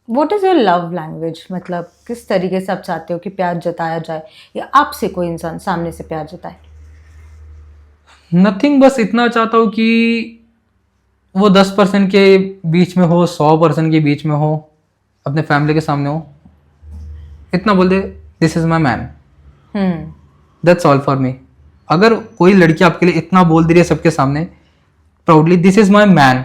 What is your love language? मतलब किस तरीके से आप चाहते हो कि प्यार जताया जाए, या आपसे कोई इंसान सामने से प्यार जताए? नथिंग, बस इतना चाहता हूँ कि वो 10% के बीच में हो, 100% के बीच में हो, अपने फैमिली के सामने हो, इतना बोल दे, this is my man, that's all for me. अगर कोई लड़की आपके लिए इतना बोल दे रही है सबके सामने proudly, this is my man,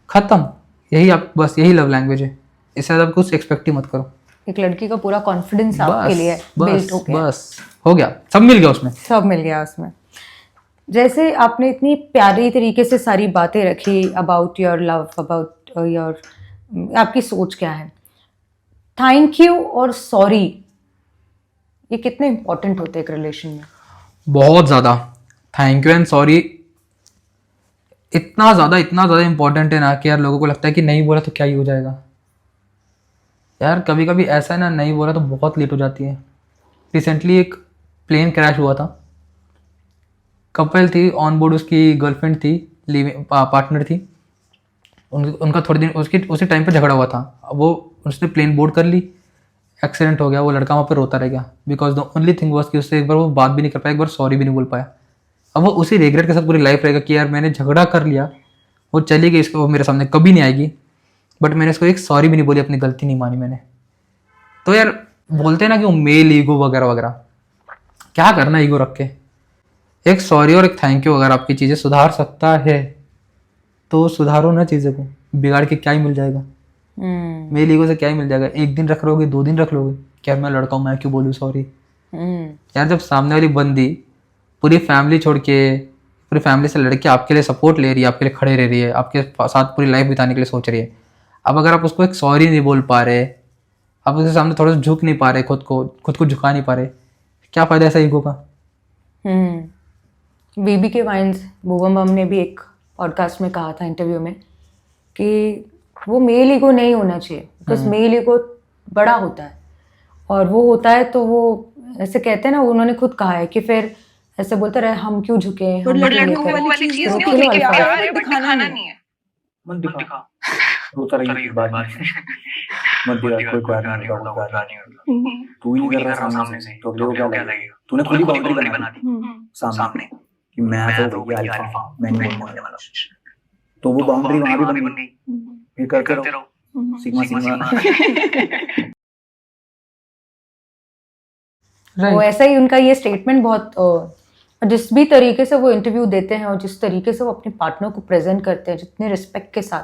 खत्म। यही आप, बस यही लव लैंग्वेज है, इससे ज़्यादा कुछ एक्सपेक्ट ही मत करो। एक लड़की का पूरा कॉन्फिडेंस आपके लिए बिल्ट हो गया। बस हो गया, सब मिल गया उसमें, सब मिल गया उसमें। जैसे आपने इतनी प्यारी तरीके से सारी बातें रखी about your love, about your, आपकी सोच क्या है, थैंक यू और सॉरी ये कितने इंपॉर्टेंट होते हैं एक रिलेशन में? बहुत ज़्यादा। थैंक यू एंड सॉरी इतना ज़्यादा इंपॉर्टेंट है ना कि यार लोगों को लगता है कि नहीं बोला तो क्या ही हो जाएगा। यार कभी कभी ऐसा है ना, नहीं बोला तो बहुत लेट हो जाती है। रिसेंटली एक प्लेन क्रैश हुआ था, कपल थी ऑन बोर्ड, उसकी गर्लफ्रेंड थी, लिविंग पार्टनर थी, उनका थोड़े दिन उसी टाइम पे झगड़ा हुआ था। वो उसने प्लेन बोर्ड कर ली, एक्सीडेंट हो गया, वो लड़का वहाँ पे रोता रह गया, because the only thing was कि उससे एक बार वो बात भी नहीं कर पाया, एक बार सॉरी भी नहीं बोल पाया। अब वो उसी रिग्रेट के साथ पूरी लाइफ रहेगा कि यार मैंने झगड़ा कर लिया, वो चली गई, इसको वो मेरे सामने कभी नहीं आएगी, बट मैंने इसको एक सॉरी भी नहीं बोली, अपनी गलती नहीं मानी मैंने। तो यार बोलते हैं ना कि वो मेल ईगो वगैरह वगैरह, क्या करना ईगो रख के। एक सॉरी और एक थैंक यू अगर आपकी चीज़ें सुधार सकता है तो सुधारो ना चीज़ों को, बिगाड़ के क्या ही मिल जाएगा। मेल ईगो से क्या ही मिल जाएगा, एक दिन रख लोगे, 2 दिन रख लोगे, क्या मैं लड़का हूँ मैं क्यों बोलूँ सॉरी। यार जब सामने वाली बंदी पूरी फैमिली छोड़ के, पूरी फैमिली से लड़के आपके लिए सपोर्ट ले रही है, आपके लिए खड़े रह रही है, आपके साथ पूरी लाइफ बिताने के लिए सोच रही है, अब अगर आप उसको एक सॉरी नहीं बोल पा रहे, आप उसके सामने थोड़ा सा झुक नहीं पा रहे, खुद को झुका नहीं पा रहे, क्या फ़ायदा ऐसा ईगो का। बीबी के वाइन्स भुवन बम ने भी एक पॉडकास्ट में कहा था इंटरव्यू में कि वो मेल ईगो नहीं होना चाहिए, बिकॉज मेल ईगो बड़ा होता है, और वो होता है तो वो ऐसे कहते हैं ना, उन्होंने खुद कहा है कि फिर ऐसे बोलते रहे हम क्यों झुके, हम क्यों ये लड़कों करें। वाली चीज तो नहीं किलो होती कि अल्फा प्यार है। है बट दिखाना नहीं है। मत दिखा, रोता रही बात मत दिखा, कोई प्यार नहीं होता, कोई प्यार नहीं होता। तू ही नहीं कर रहा सामने से तो अगले को क्या लगेगा। तूने खुद ही बाउंड्री बना दी सामने कि मैं तो भैया अल्फा, मैं नहीं बोलने वाला, तो वो बाउंड्री वहां भी बन गई, फिर करते रहो सिग्मा। वो ऐसा ही उनका ये स्टेटमेंट बहुत जिस भी तरीके से वो इंटरव्यू देते हैं और जिस तरीके से वो अपने पार्टनर को प्रेजेंट करते हैं, जितने रिस्पेक्ट के साथ,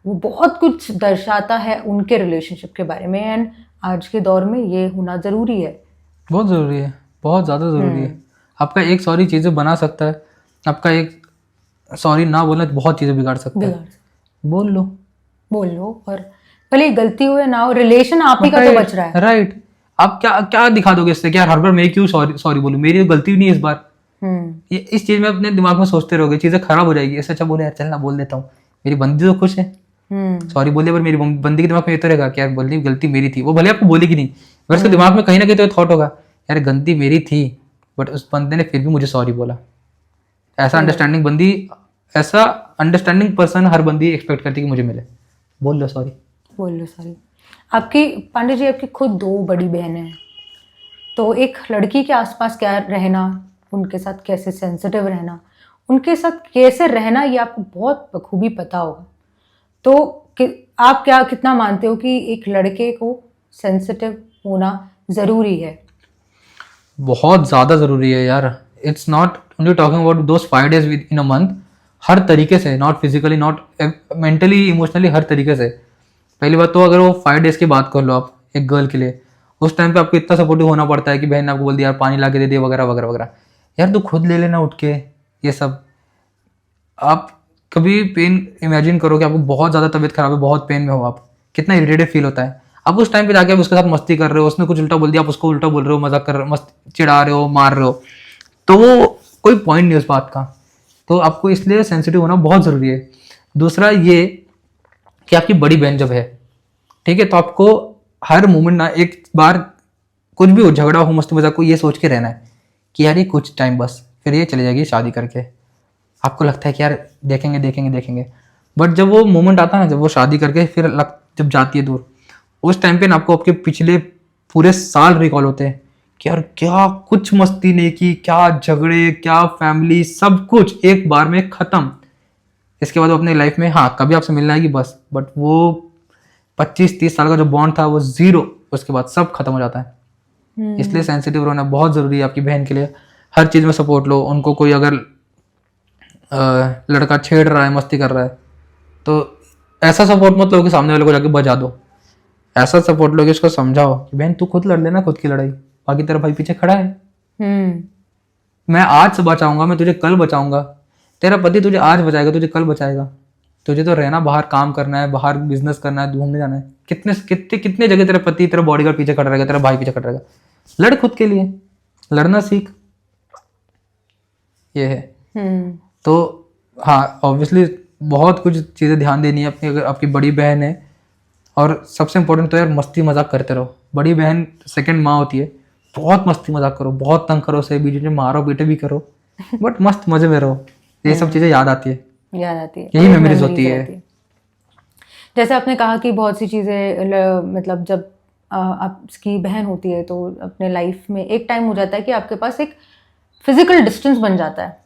वो बहुत कुछ दर्शाता है उनके रिलेशनशिप के बारे में। एंड आज के दौर में ये होना ज़रूरी है, बहुत ज़रूरी है, बहुत ज़्यादा ज़रूरी है। आपका एक सॉरी चीज़ें बना सकता है, आपका एक सॉरी ना बोलना बहुत चीज़ें बिगाड़ सकता है। बोल लो, बोल लो, और भले ही गलती हो या ना हो, रिलेशन आप ही का तो बच रहा है। राइट। आप क्या क्या दिखा दोगे इससे कि यार हर बार मैं क्यों सॉरी सॉरी बोलूं, मेरी गलती नहीं है इस बार। ये इस चीज में अपने दिमाग में सोचते रहोगे, चीजें खराब हो जाएगी। ऐसा अच्छा बोले यार चल ना बोल देता हूँ, मेरी बंदी तो खुश है, सॉरी बोलिए, पर मेरी बंदी के दिमाग में ये तो रहेगा कि यार बोलनी गलती मेरी थी। वो भले आपको बोलेगी नहीं, पर उसके दिमाग में कहीं ना कहीं तो थॉट होगा यार गलती मेरी थी, बट उस बंदे ने फिर भी मुझे सॉरी बोला। ऐसा अंडरस्टैंडिंग पर्सन हर बंदी एक्सपेक्ट करती है कि मुझे मिले। बोल लो सॉरी, बोल लो सॉरी। आपकी पांडे जी, आपकी खुद 2 बड़ी बहनें हैं, तो एक लड़की के आसपास क्या रहना, उनके साथ कैसे सेंसिटिव रहना, उनके साथ कैसे रहना, ये आपको बहुत बखूबी पता होगा। तो आप कितना मानते हो कि एक लड़के को सेंसिटिव होना ज़रूरी है? बहुत ज़्यादा ज़रूरी है यार। It's not only talking about those 5 days in a month, हर तरीके से, not physically, not mentally, emotionally, हर तरीके से। पहली बात तो अगर वो 5 days की बात कर लो आप एक गर्ल के लिए, उस टाइम पे आपको इतना सपोर्टिव होना पड़ता है कि बहन ने आपको बोल दिया यार पानी ला के दे दे वगैरह वगैरह वगैरह, यार तू खुद ले लेना उठ के। ये सब आप कभी पेन इमेजिन करो कि आपको बहुत ज़्यादा तबीयत खराब है, बहुत पेन में हो आप, कितना इरिटेटेड फील होता है। आप उस टाइम पे जाके आप उसके साथ मस्ती कर रहे हो, उसने कुछ उल्टा बोल दिया, आप उसको उल्टा बोल रहे हो, मजाक कर रहे हो, मस्त चिढ़ा रहे हो, मार रहे हो, तो वो कोई पॉइंट नहीं उस बात का। तो आपको इसलिए सेंसिटिव होना बहुत ज़रूरी है। दूसरा ये कि आपकी बड़ी बहन जब है, ठीक है, तो आपको हर मोमेंट ना, एक बार कुछ भी हो, झगड़ा हो, मस्ती मजाक को, ये सोच के रहना है कि यार ये कुछ टाइम बस, फिर ये चली जाएगी शादी करके। आपको लगता है कि यार देखेंगे देखेंगे देखेंगे, बट जब वो मोमेंट आता है ना, जब वो शादी करके फिर जब जाती है दूर, उस टाइम पे ना आपको आपके पिछले पूरे साल रिकॉल होते हैं कि यार क्या कुछ मस्ती नहीं की, क्या झगड़े, क्या फैमिली, सब कुछ एक बार में खत्म। इसके बाद वो अपने लाइफ में, हाँ कभी आपसे मिलने आएगी बस, बट वो 25-30 साल का जो बॉन्ड था वो जीरो, उसके बाद सब खत्म हो जाता है। इसलिए सेंसिटिव रहना बहुत जरूरी है आपकी बहन के लिए। हर चीज में सपोर्ट लो उनको। कोई अगर लड़का छेड़ रहा है, मस्ती कर रहा है, तो ऐसा सपोर्ट मत लो कि सामने वाले को जाके बजा दो। ऐसा सपोर्ट लो कि उसको समझाओ कि बहन तू खुद लड़ लेना खुद की लड़ाई, बाकी तेरा भाई पीछे खड़ा है। मैं आज से बचाऊंगा, मैं तुझे कल बचाऊंगा, तेरा पति तुझे आज बचाएगा, तुझे कल बचाएगा। तुझे तो रहना, बाहर काम करना है, बाहर बिजनेस करना है, घूमने जाना है, कितने कितने कितने जगह तेरा पति, तेरा बॉडीगार्ड पीछे खड़ा रहेगा, तेरा भाई पीछे खड़ा रहेगा। लड़ खुद के लिए, लड़ना सीख, ये है। तो हाँ, ऑब्वियसली बहुत कुछ चीज़ें ध्यान देनी है अपनी, अगर आपकी बड़ी बहन है। और सबसे इम्पोर्टेंट तो यार मस्ती मजाक करते रहो। बड़ी बहन सेकंड माँ होती है, बहुत मस्ती मजाक करो, बहुत तंग करो, उसे बीच में मारो पीटे भी करो, बट मस्त मजे में रहो। ये सब चीज़ें याद आती है, यही मेमोरीज होती है। जैसे आपने कहा कि बहुत सी चीज़ें, मतलब जब आपकी बहन होती है तो अपने लाइफ में एक टाइम हो जाता है कि आपके पास एक फिजिकल डिस्टेंस बन जाता है।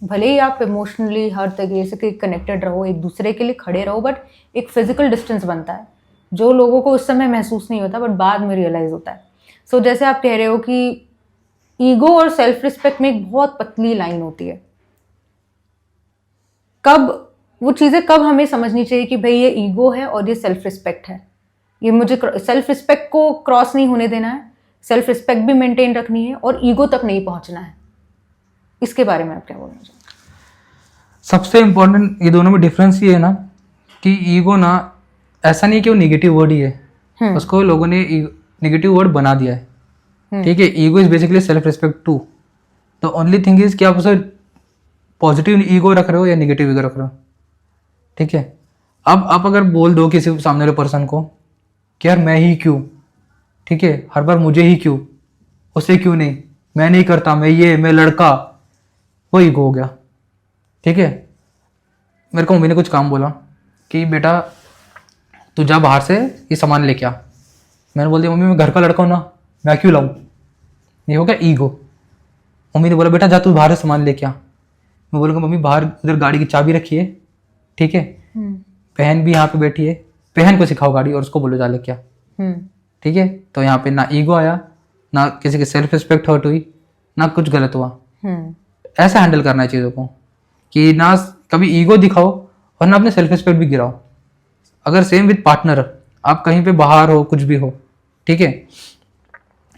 भले ही आप इमोशनली हर तरीके से कनेक्टेड रहो, एक दूसरे के लिए खड़े रहो, बट एक फिजिकल डिस्टेंस बनता है जो लोगों को उस समय महसूस नहीं होता, बट बाद में रियलाइज होता है। सो जैसे आप कह रहे हो कि ईगो और सेल्फ रिस्पेक्ट में एक बहुत पतली लाइन होती है। कब वो चीज़ें कब हमें समझनी चाहिए कि भाई ये ईगो है और ये सेल्फ रिस्पेक्ट है, ये मुझे सेल्फ रिस्पेक्ट को क्रॉस नहीं होने देना है, सेल्फ रिस्पेक्ट भी मेंटेन रखनी है और ईगो तक नहीं पहुंचना है। इसके बारे में आप क्या बोलना चाहते हैं? सबसे इम्पोर्टेंट ये दोनों में डिफरेंस ये है ना कि ईगो ना, ऐसा नहीं कि वो निगेटिव वर्ड ही है, उसको लोगों ने निगेटिव वर्ड बना दिया है। ठीक है, ego is basically self respect too. तो ओनली थिंग इज कि आप उसे पॉजिटिव ईगो रख रहे हो या निगेटिव ईगो रख रहे हो। ठीक है, अब आप अगर बोल दो किसी सामने वाले पर्सन को कि यार मैं ही क्यों, ठीक है, हर बार मुझे ही क्यों, उसे क्यों नहीं, मैं नहीं करता, मैं लड़का, वो ईगो हो गया। ठीक है, मेरे को मम्मी ने कुछ काम बोला कि बेटा तू जा बाहर से ये सामान लेके आ। मैंने बोल दिया मम्मी मैं घर का लड़का हूँ ना, मैं क्यों लाऊं, ये हो गया ईगो। मम्मी ने बोला बेटा जा तू बाहर से सामान लेके आ। मैं बोलूँगा मम्मी बाहर उधर गाड़ी की चाबी रखी है, ठीक है, बहन भी यहाँ पे बैठी है, बहन को सिखाओ गाड़ी और उसको बोलो जा लेके आ। ठीक है, तो यहाँ पे ना ईगो आया, ना किसी की सेल्फ रिस्पेक्ट हर्ट हुई, ना कुछ गलत हुआ। ऐसा हैंडल करना है चीज़ों को कि ना कभी ईगो दिखाओ और ना अपने सेल्फ रिस्पेक्ट भी गिराओ। अगर सेम विद पार्टनर, आप कहीं पे बाहर हो, कुछ भी हो, ठीक है,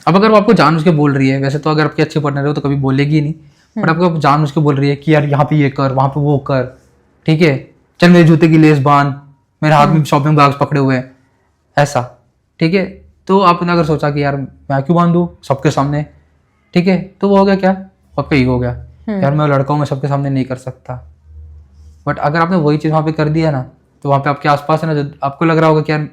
अब अगर वो आपको जानबूझ के बोल रही है, वैसे तो अगर आपके अच्छे पार्टनर हो तो कभी बोलेगी नहीं, बट आपको जानबूझ के बोल रही है कि यार यहाँ पे ये कर, वहाँ पे वो कर, ठीक है, चल मेरे जूते की लेस बांध, मेरे हाथ में शॉपिंग बैग्स पकड़े हुए हैं, ऐसा, ठीक है। तो आपने अगर सोचा कि यार मैं क्यों बांधूं सबके सामने, ठीक है, तो वो हो गया क्या, आपका ईगो हो गया, यार मैं लड़का हूं, मैं सबके सामने नहीं कर सकता। बट अगर आपने वही चीज़ वहाँ पे कर दिया ना, तो वहाँ पे आपके आसपास है ना, जो आपको लग रहा होगा कि यार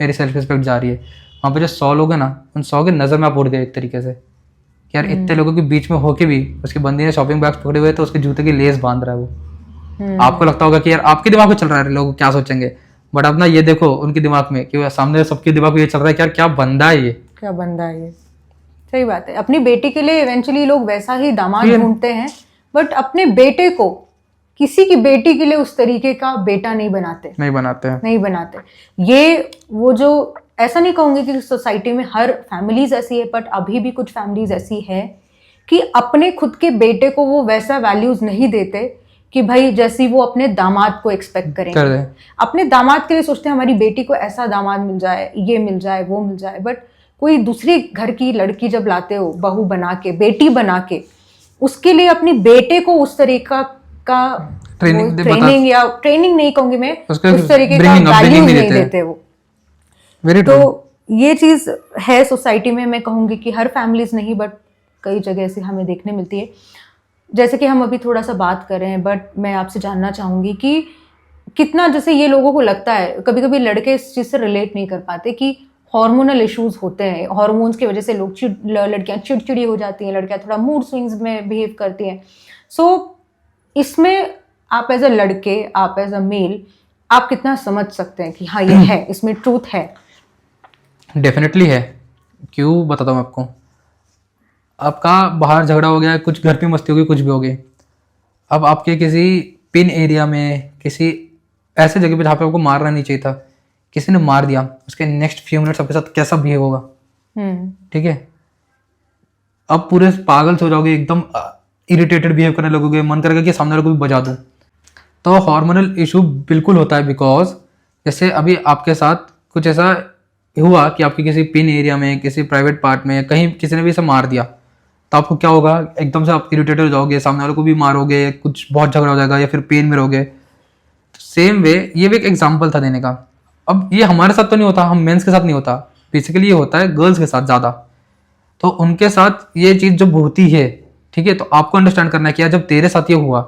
मेरी सेल्फ रिस्पेक्ट जा रही है, वहाँ पे जो 100 लोग हैं ना, उन 100 की नज़र में आप उड़ गए एक तरीके से कि यार इतने लोगों के बीच में होके भी उसकी बंदी ने शॉपिंग बैग्स पकड़े हुए, तो उसके जूते की लेस बांध रहा है वो। आपको लगता होगा कि यार आपके दिमाग में चल रहा है लोग क्या सोचेंगे, बट अब ना ये देखो उनके दिमाग में कि सामने सबके दिमाग में ये चल रहा है कि यार क्या बंदा है ये, क्या बंदा है ये। सही बात है, अपनी बेटी के लिए इवेंचुअली लोग वैसा ही दामाद ढूंढते हैं, बट अपने बेटे को, किसी की बेटी के लिए उस तरीके का बेटा नहीं बनाते हैं। नहीं बनाते। ये वो जो, ऐसा नहीं कहूंगी कि सोसाइटी में हर फैमिलीज ऐसी है, बट अभी भी कुछ फैमिलीज ऐसी है कि अपने खुद के बेटे को वो वैसा वैल्यूज नहीं देते कि भाई जैसी वो अपने दामाद को एक्सपेक्ट करेंगे। अपने दामाद के लिए सोचते हैं हमारी बेटी को ऐसा दामाद मिल जाए, ये मिल जाए, वो मिल जाए। बट कोई दूसरे घर की लड़की जब लाते हो बहू बना के, बेटी बना के, उसके लिए अपने बेटे को उस तरीका का ट्रेनिंग या ट्रेनिंग नहीं कहूंगी मैं, उस तरीके का वैल्यू नहीं देते वो। तो ये चीज है सोसाइटी में, मैं कहूंगी कि हर फैमिलीज नहीं बट कई जगह ऐसे हमें देखने मिलती है। जैसे कि हम अभी थोड़ा सा बात कर रहे हैं, बट मैं आपसे जानना चाहूंगी कि कितना, जैसे ये लोगों को लगता है, कभी कभी लड़के इस चीज से रिलेट नहीं कर पाते कि हार्मोनल इश्यूज होते हैं, हार्मोन्स की वजह से लड़कियां चिड़चिड़ी हो जाती हैं, लड़कियां थोड़ा मूड स्विंग्स में बिहेव करती हैं। सो इसमें आप एज अ लड़के, आप एज अ मेल, आप कितना समझ सकते हैं कि हाँ ये है, इसमें ट्रूथ है? डेफिनेटली है। क्यों बताता हूँ आपको। आपका बाहर झगड़ा हो गया, कुछ घर पे मस्ती हो गई, कुछ भी हो गई, अब आपके किसी पिन एरिया में, किसी ऐसे जगह पे जहाँ पे आपको मारना नहीं चाहिए था, किसी ने मार दिया, उसके नेक्स्ट फ्यू मिनट्स आपके साथ कैसा बिहेव होगा, ठीक है। अब पूरे पागल हो जाओगे, एकदम इरिटेटेड बिहेव करने लगोगे, मन करेगा कि सामने वाले को भी बजा दूं। तो हार्मोनल इशू बिल्कुल होता है, बिकॉज जैसे अभी आपके साथ कुछ ऐसा हुआ कि आपके किसी पिन एरिया में, किसी प्राइवेट पार्ट में, कहीं किसी ने भी इसे मार दिया, तो आपको क्या होगा, एकदम से आप इरिटेटेड हो जाओगे, सामने वाले को भी मारोगे, कुछ बहुत झगड़ा हो जाएगा या फिर पेन में रहोगे। सेम वे, ये भी एक एग्जाम्पल था देने का। अब ये हमारे साथ तो नहीं होता, हम मेंस के साथ नहीं होता, बेसिकली ये होता है गर्ल्स के साथ ज़्यादा। तो उनके साथ ये चीज़ जब होती है, ठीक है, तो आपको अंडरस्टैंड करना है कि यार जब तेरे साथ ये हुआ,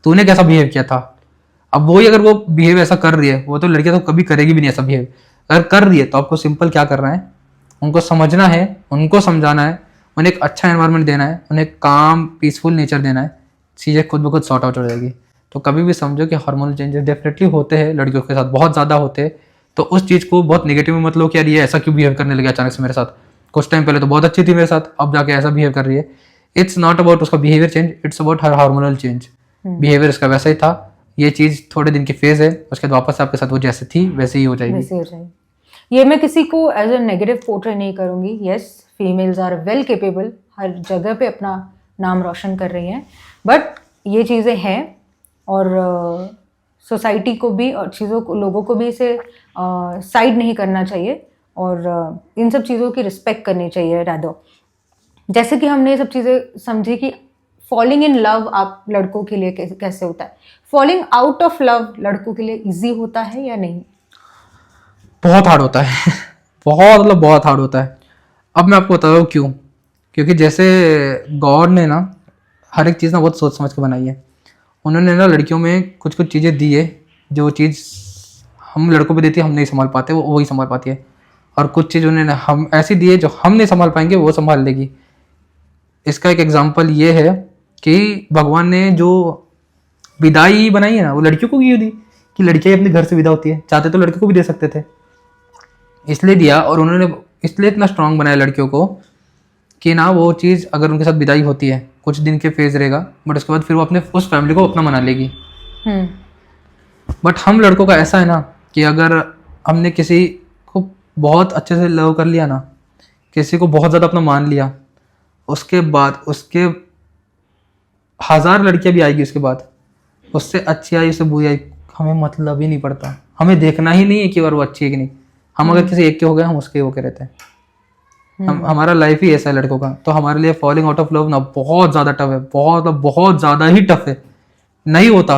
तूने कैसा बिहेव किया था। अब वही अगर वो बिहेव ऐसा कर रही है, वो तो लड़कियां तो कभी करेगी भी नहीं ऐसा बिहेव। अगर कर रही है तो आपको सिंपल क्या करना है, उनको समझना है, उनको समझाना है, उन्हें एक अच्छा एनवायरनमेंट देना है, उन्हें काम पीसफुल नेचर देना है, चीज़ें खुद ब खुद सॉर्ट आउट हो जाएगी। तो कभी भी समझो कि हार्मोनल चेंजेस डेफिनेटली होते हैं, लड़कियों के साथ बहुत ज़्यादा होते हैं। तो उस चीज़ को बहुत नेगेटिव में मत लो कि यार ये ऐसा क्यों बिहेव करने लगे अचानक से मेरे साथ, कुछ टाइम पहले तो बहुत अच्छी थी मेरे साथ, अब जाके ऐसा बिहेव कर रही है। इट्स नॉट अबाउट उसका behaviour change, it's about her hormonal change. Behaviour उसका वैसा ही था, ये चीज़ थोड़े दिन की फेज है, उसके बाद वापस आपके साथ वो जैसे थी वैसे ही हो जाएगी। ये मैं किसी को एज अ नेगेटिव पोर्ट्रे नहीं करूंगी। Yes, females are well capable, हर जगह पे अपना नाम रोशन कर रही हैं, बट ये चीज़ें हैं और सोसाइटी को भी और चीज़ों को, लोगों को भी इसे साइड नहीं करना चाहिए और इन सब चीज़ों की रिस्पेक्ट करनी चाहिए रादर। जैसे कि हमने ये सब चीज़ें समझी कि फॉलिंग इन लव आप लड़कों के लिए कैसे होता है, फॉलिंग आउट ऑफ लव लड़कों के लिए इजी होता है या नहीं? बहुत हार्ड होता है बहुत हार्ड होता है। अब मैं आपको बता रहा हूँ क्यों। क्योंकि जैसे गॉड ने ना हर एक चीज़ ना बहुत सोच समझ के बनाई है। उन्होंने ना लड़कियों में कुछ कुछ चीज़ें दी है, जो चीज़ हम लड़कों पे देती है हम नहीं संभाल पाते, वो वही संभाल पाती है। और कुछ चीज़ उन्होंने हम ऐसी दी है जो हम नहीं संभाल पाएंगे, वो संभाल लेगी। इसका एक एग्जाम्पल ये है कि भगवान ने जो विदाई बनाई है ना, वो लड़कियों को क्यों दी कि लड़कियाँ अपने घर से विदा होती है। चाहते तो लड़के को भी दे सकते थे, इसलिए दिया। और उन्होंने इसलिए इतना स्ट्रांग बनाया लड़कियों को कि ना वो चीज़ अगर उनके साथ विदाई होती है, कुछ दिन के फेज रहेगा, बट उसके बाद फिर वो अपने उस फैमिली को अपना मना लेगी। बट हम लड़कों का ऐसा है ना कि अगर हमने किसी को बहुत अच्छे से लव कर लिया ना, किसी को बहुत ज़्यादा अपना मान लिया, उसके बाद उसके 1000 लड़कियां भी आएगी, उसके बाद उससे अच्छी आई उससे बुरी आई, हमें मतलब ही नहीं पड़ता। हमें देखना ही नहीं है कि वो अच्छी है कि नहीं। हम अगर किसी एक के हो गए, हम उसके होके रहते हैं। हमारा लाइफ ही ऐसा है लड़कों का। तो हमारे लिए फॉलिंग आउट ऑफ लव ना बहुत ज़्यादा टफ है, बहुत ज़्यादा ही टफ है, नहीं होता।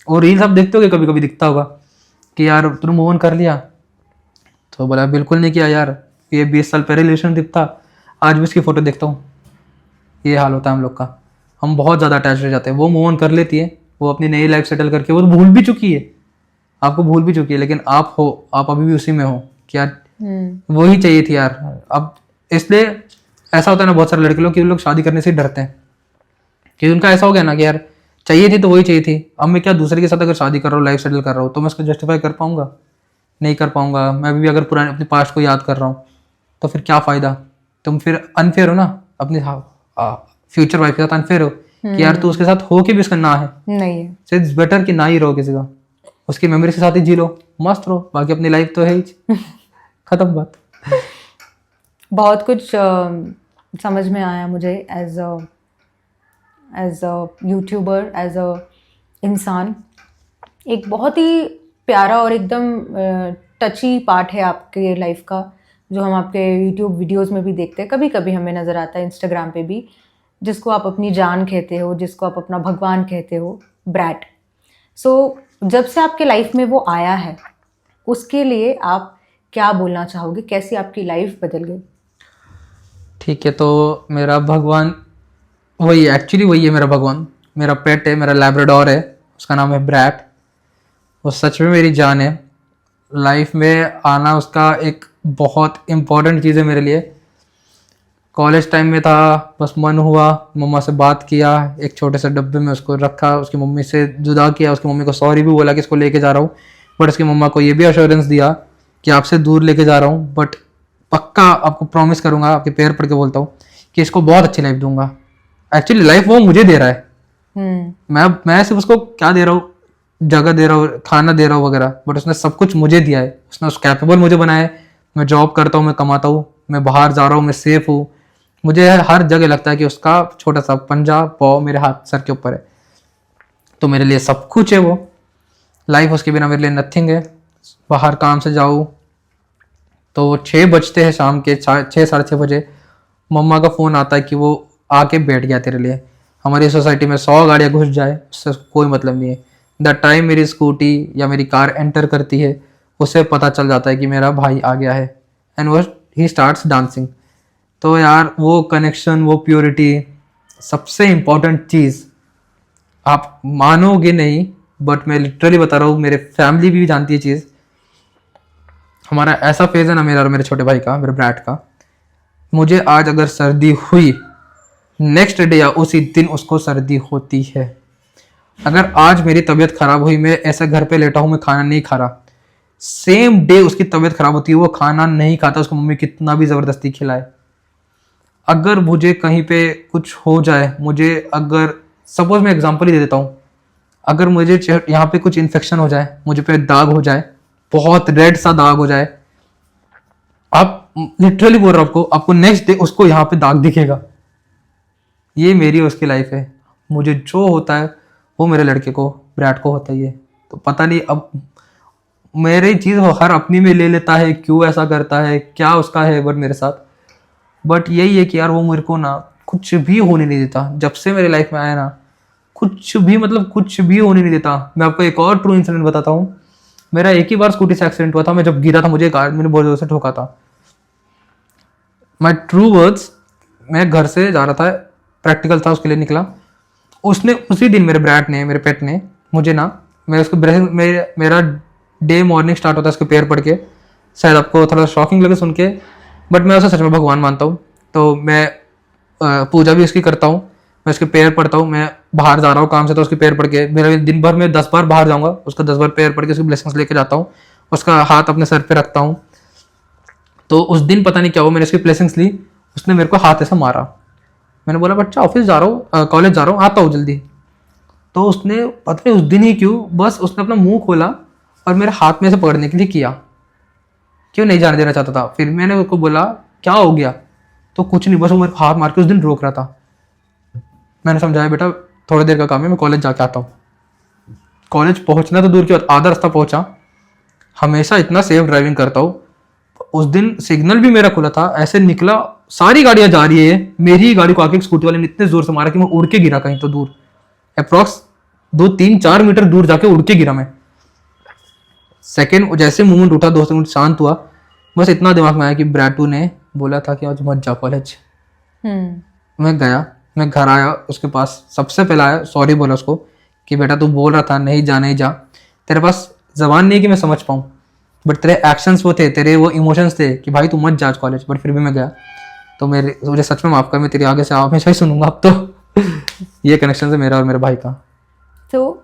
और रील्स आप देखते होगे, कभी कभी दिखता होगा कि यार तूने मूव ऑन कर लिया? तो बोला बिल्कुल नहीं किया यार, ये 20 साल पहले रिलेशनशिप था, आज भी उसकी फ़ोटो देखता हूँ। ये हाल होता है हम लोग का, हम बहुत ज़्यादा अटैच हो जाते हैं। वो मूव ऑन कर लेती है, वो अपनी नई लाइफ सेटल करके, वो तो भूल भी चुकी है, आपको भूल भी चुकी है, लेकिन आप अभी भी उसी में हो कि यार वही चाहिए थी यार। अब इसलिए ऐसा होता है ना बहुत सारे लड़के लोग कि वो लोग शादी करने से डरते हैं, कि उनका ऐसा हो गया ना कि यार चाहिए थी तो वही चाहिए थी, अब मैं क्या दूसरे के साथ अगर शादी कर रहा हूँ, लाइफ सेटल कर रहा हूँ, तो मैं उसको जस्टिफाई कर पाऊंगा? नहीं कर पाऊंगा। मैं अभी भी अगर पुराने अपने पास्ट को याद कर रहा हूँ तो फिर क्या फ़ायदा? तुम फिर अनफेयर हो ना अपनी फ्यूचर वाइफ के साथ, अनफेयर हो कि यार तू उसके साथ हो के भी उसका ना है। नहीं है, so इट्स बेटर कि ना ही रहो किसी का, उसकी मेमोरी के साथ ही जी लो, मस्त रहो, बाकी अपनी लाइफ तो है ही। खत्म बात। बहुत कुछ समझ में आया मुझे as a YouTuber, as a इंसान। एक बहुत ही प्यारा और एकदम टची पार्ट है आपके लाइफ का, जो हम आपके यूट्यूब वीडियोस में भी देखते हैं, कभी कभी हमें नज़र आता है इंस्टाग्राम पे भी, जिसको आप अपनी जान कहते हो, जिसको आप अपना भगवान कहते हो, ब्रैट। सो जब से आपके लाइफ में वो आया है, उसके लिए आप क्या बोलना चाहोगे? कैसी आपकी लाइफ बदल गई? ठीक है, तो मेरा भगवान वही है, एक्चुअली वही है मेरा भगवान। मेरा पेट है, मेरा लैब्राडोर है, उसका नाम है ब्रैट। वो सच में मेरी जान है। लाइफ में आना उसका एक बहुत इम्पोर्टेंट चीज़ है मेरे लिए। कॉलेज टाइम में था, बस मन हुआ, मम्मा से बात किया, एक छोटे से डब्बे में उसको रखा, उसकी मम्मी से जुदा किया, उसकी मम्मी को सॉरी भी बोला कि इसको लेके जा रहा हूँ, बट उसकी मम्मा को ये भी अश्योरेंस दिया कि आपसे दूर लेके जा रहा हूँ, बट पक्का आपको प्रॉमिस करूँगा, आपके पैर पड़ के बोलता हूँ कि इसको बहुत अच्छी लाइफ दूंगा। एक्चुअली लाइफ वो मुझे दे रहा है, मैं सिर्फ उसको क्या दे रहा हूँ, जगह दे रहा हूँ, खाना दे रहा हूँ वगैरह, बट उसने सब कुछ मुझे दिया है। उसने उस कैपेबल मुझे बनाया है। मैं जॉब करता हूँ, मैं कमाता हूँ, मैं बाहर जा रहा हूँ, मैं सेफ हूँ। मुझे हर जगह लगता है कि उसका छोटा सा पंजा पाँव मेरे हाथ सर के ऊपर है, तो मेरे लिए सब कुछ है वो। लाइफ उसके बिना मेरे लिए नथिंग है। बाहर काम से जाऊँ तो 6 बजते हैं शाम के, 6 साढ़े 6 बजे मम्मा का फ़ोन आता है कि वो आके बैठ गया तेरे लिए। हमारी सोसाइटी में 100 गाड़ियाँ घुस जाए, उससे कोई मतलब नहीं है। द टाइम मेरी स्कूटी या मेरी कार एंटर करती है, उससे पता चल जाता है कि मेरा भाई आ गया है, एंड वो ही स्टार्ट्स डांसिंग। तो यार वो कनेक्शन, वो प्योरिटी, सबसे इम्पोर्टेंट चीज़, आप मानोगे नहीं बट मैं लिटरली बता रहा हूँ, मेरे फैमिली भी जानती है चीज़। हमारा ऐसा फेज है ना, मेरा और मेरे छोटे भाई का, मेरे ब्रैट का, मुझे आज अगर सर्दी हुई, नेक्स्ट डे या उसी दिन उसको सर्दी होती है। अगर आज मेरी तबीयत खराब हुई, मैं ऐसे घर पे लेटा हूँ, मैं खाना नहीं खा रहा, सेम डे उसकी तबीयत खराब होती है, वो खाना नहीं खाता, उसको मम्मी कितना भी ज़बरदस्ती खिलाए। अगर मुझे कहीं पे कुछ हो जाए, मुझे अगर सपोज मैं एग्जांपल ही दे देता हूँ, अगर मुझे यहाँ पे कुछ इन्फेक्शन हो जाए, मुझे पे दाग हो जाए, बहुत रेड सा दाग हो जाए, आप लिटरली बोल रहा हूँ आपको नेक्स्ट डे उसको यहाँ पे दाग दिखेगा। ये मेरी उसकी लाइफ है। मुझे जो होता है वो मेरे लड़के को, ब्रैट को होता ही है। तो पता नहीं अब मेरी चीज़ वो हर अपनी में ले लेता है, क्यों ऐसा करता है, क्या उसका है बट मेरे साथ। बट यही है कि यार वो मेरे को ना कुछ भी होने नहीं देता। जब से मेरे लाइफ में आया ना, कुछ भी मतलब कुछ भी होने नहीं देता। मैं आपको एक और ट्रू इंसिडेंट बताता हूँ। मेरा एक ही बार स्कूटी से एक्सीडेंट हुआ था। मैं जब गिरा था, मुझे एक आदमी ने बहुत जोर से ठोका था। माई ट्रू वर्ड्स, मैं घर से जा रहा था, प्रैक्टिकल था, उसके लिए निकला। उसने उसी दिन मेरे ब्रैट ने, मेरे पेट ने मुझे ना, मैं उसको मेरा डे मॉर्निंग स्टार्ट होता है उसके पैर पड़ के। शायद आपको थोड़ा शॉकिंग लगे सुन के, बट मैं उसे सच में भगवान मानता हूँ। तो मैं पूजा भी उसकी करता हूँ, मैं उसके पैर पड़ता हूँ। मैं बाहर जा रहा हूँ काम से, तो उसके पैर पड़ के, मेरा दिन भर में 10 बार बाहर जाऊँगा, उसका 10 बार पैर पड़ के उसकी ब्लेसिंग्स लेके जाता हूँ, उसका हाथ अपने सर पे रखता हूँ। तो उस दिन पता नहीं क्या हुआ, मैंने उसकी ब्लेसिंग्स ली, उसने मेरे को हाथ ऐसा मारा। मैंने बोला बच्चा ऑफिस जा रहा हूँ, कॉलेज जा रहा हूँ, आता हूँ जल्दी। तो उसने पता नहीं उस दिन ही क्यों, बस उसने अपना मुंह खोला और मेरे हाथ में से पकड़ने के लिए किया, क्यों नहीं जाने देना चाहता था। फिर मैंने उसको बोला क्या हो गया, तो कुछ नहीं, बस वो मेरे हाथ मार के उस दिन रोक रहा था। मैंने समझाया बेटा थोड़ी देर का काम है, मैं कॉलेज जाके आता हूँ। कॉलेज पहुँचना तो दूर की बात, आधा रास्ता पहुँचा। हमेशा इतना सेफ ड्राइविंग करता हूँ। उस दिन सिग्नल भी मेरा खुला था, ऐसे निकला, सारी गाड़ियां जा रही है, मेरी ही गाड़ी को आके स्कूटी वाले ने इतने जोर से मारा कि मैं उड़ के गिरा कहीं तो दूर, अप्रॉक्स 2-3-4 मीटर दूर जाके उड़ के गिरा मैं। सेकंड जैसे मूवमेंट उठा 2 सेकंड शांत हुआ, बस इतना दिमाग में आया कि ब्रैटू ने बोला था कि आज मत जा कॉलेज। मैं गया, मैं घर आया, उसके पास सबसे पहले आया, सॉरी बोला उसको कि बेटा तू बोल रहा था नहीं जा नहीं जा, तेरे पास जबान नहीं है कि मैं समझ पाऊँ, बट तेरे एक्शंस वो थे, तेरे वो इमोशंस थे कि भाई तू मत जा कॉलेज, बट फिर भी मैं गया। तो मुझे सच में माफ कर, मैं तेरी आगे से हमेशा ही सुनूंगा अब तो। ये कनेक्शन है मेरा और मेरे भाई का। तो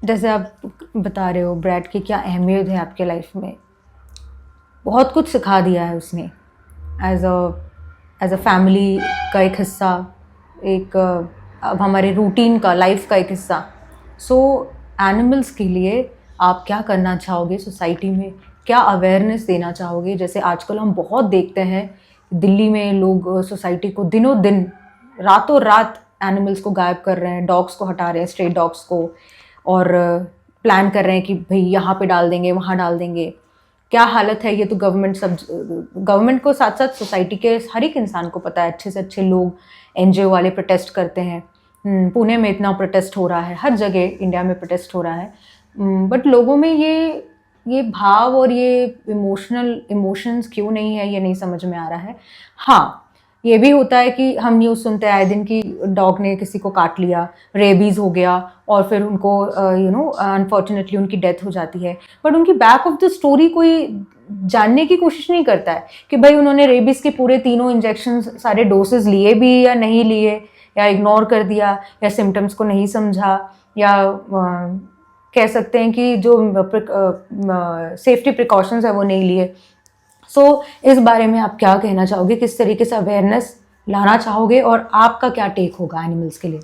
जैसे आप बता रहे हो ब्रैड की क्या अहमियत है आपके लाइफ में, बहुत कुछ सिखा दिया है उसने एज अ फैमिली का एक हिस्सा, एक अब हमारे रूटीन का, लाइफ का एक हिस्सा। सो एनिमल्स के लिए आप क्या करना चाहोगे सोसाइटी में, क्या अवेयरनेस देना चाहोगे? जैसे आजकल हम बहुत देखते हैं दिल्ली में लोग सोसाइटी को दिनों दिन, रातों रात एनिमल्स को गायब कर रहे हैं, डॉग्स को हटा रहे हैं, स्ट्रे डॉग्स को, और प्लान कर रहे हैं कि भाई यहाँ पे डाल देंगे, वहाँ डाल देंगे। क्या हालत है ये तो गवर्नमेंट को साथ साथ सोसाइटी के हर एक इंसान को पता है। अच्छे से अच्छे लोग, एनजीओ वाले प्रोटेस्ट करते हैं। पुणे में इतना प्रोटेस्ट हो रहा है, हर जगह इंडिया में प्रोटेस्ट हो रहा है, बट लोगों में ये भाव और ये इमोशंस क्यों नहीं है, ये नहीं समझ में आ रहा है। हाँ, ये भी होता है कि हम न्यूज़ सुनते हैं आए दिन कि डॉग ने किसी को काट लिया, रेबीज़ हो गया, और फिर उनको अनफॉर्चुनेटली उनकी डेथ हो जाती है, बट उनकी बैक ऑफ द स्टोरी कोई जानने की कोशिश नहीं करता है कि भाई उन्होंने रेबीज़ के पूरे 3 इंजेक्शन सारे डोसेज लिए भी या नहीं लिए, या इग्नोर कर दिया, या सिम्टम्स को नहीं समझा, या कह सकते हैं कि जो सेफ्टी प्रिकॉशंस है वो नहीं लिए। सो इस बारे में आप क्या कहना चाहोगे, किस तरीके से अवेयरनेस लाना चाहोगे, और आपका क्या टेक होगा एनिमल्स के लिए?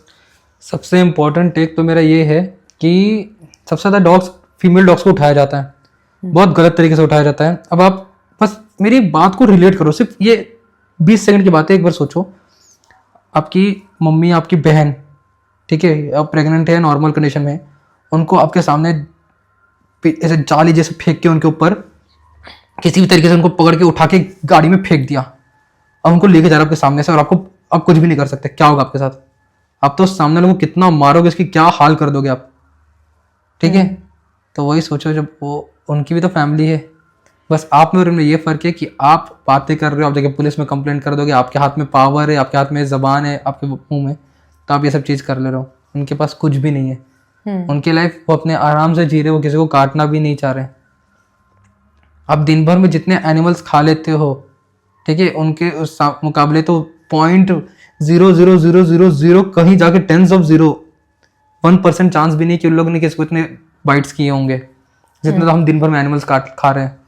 सबसे इम्पोर्टेंट टेक तो मेरा ये है कि सबसे ज़्यादा फीमेल डॉग्स को उठाया जाता है, बहुत गलत तरीके से उठाया जाता है। अब आप बस मेरी बात को रिलेट करो, सिर्फ ये 20 सेकंड की बात है, एक बार सोचो। आपकी मम्मी, आपकी बहन, ठीक है, अब प्रेग्नेंट है, नॉर्मल कंडीशन में, उनको आपके सामने ऐसे जाली जैसे फेंक के उनके ऊपर किसी भी तरीके से उनको पकड़ के उठा के गाड़ी में फेंक दिया, अब उनको लेके जा रहा है आपके सामने से, और आपको अब कुछ भी नहीं कर सकते, क्या होगा आपके साथ? आप तो सामने लोगों को कितना मारोगे, इसकी क्या हाल कर दोगे आप, ठीक है? तो वही सोचो, जब वो उनकी भी तो फैमिली है। बस आप में और उनमें ये फ़र्क है कि आप बातें कर रहे हो, आप जाके पुलिस में कंप्लेंट कर दोगे, आपके हाथ में पावर है, आपके हाथ में ज़बान है, आपके मुंह में, तो आप ये सब चीज़ कर ले रहे हो। उनके पास कुछ भी नहीं है, उनकी लाइफ वो अपने आराम से जी रहे, वो किसी को काटना भी नहीं चाह रहे। आप दिन भर में जितने एनिमल्स खा लेते हो, ठीक है, उनके उस मुकाबले तो 0.00000 कहीं जाके 1% चांस भी नहीं कि उन लोगों ने किसी को इतने बाइट्स किए होंगे जितने तो हम दिन भर में एनिमल्स काट के खा रहे हैं।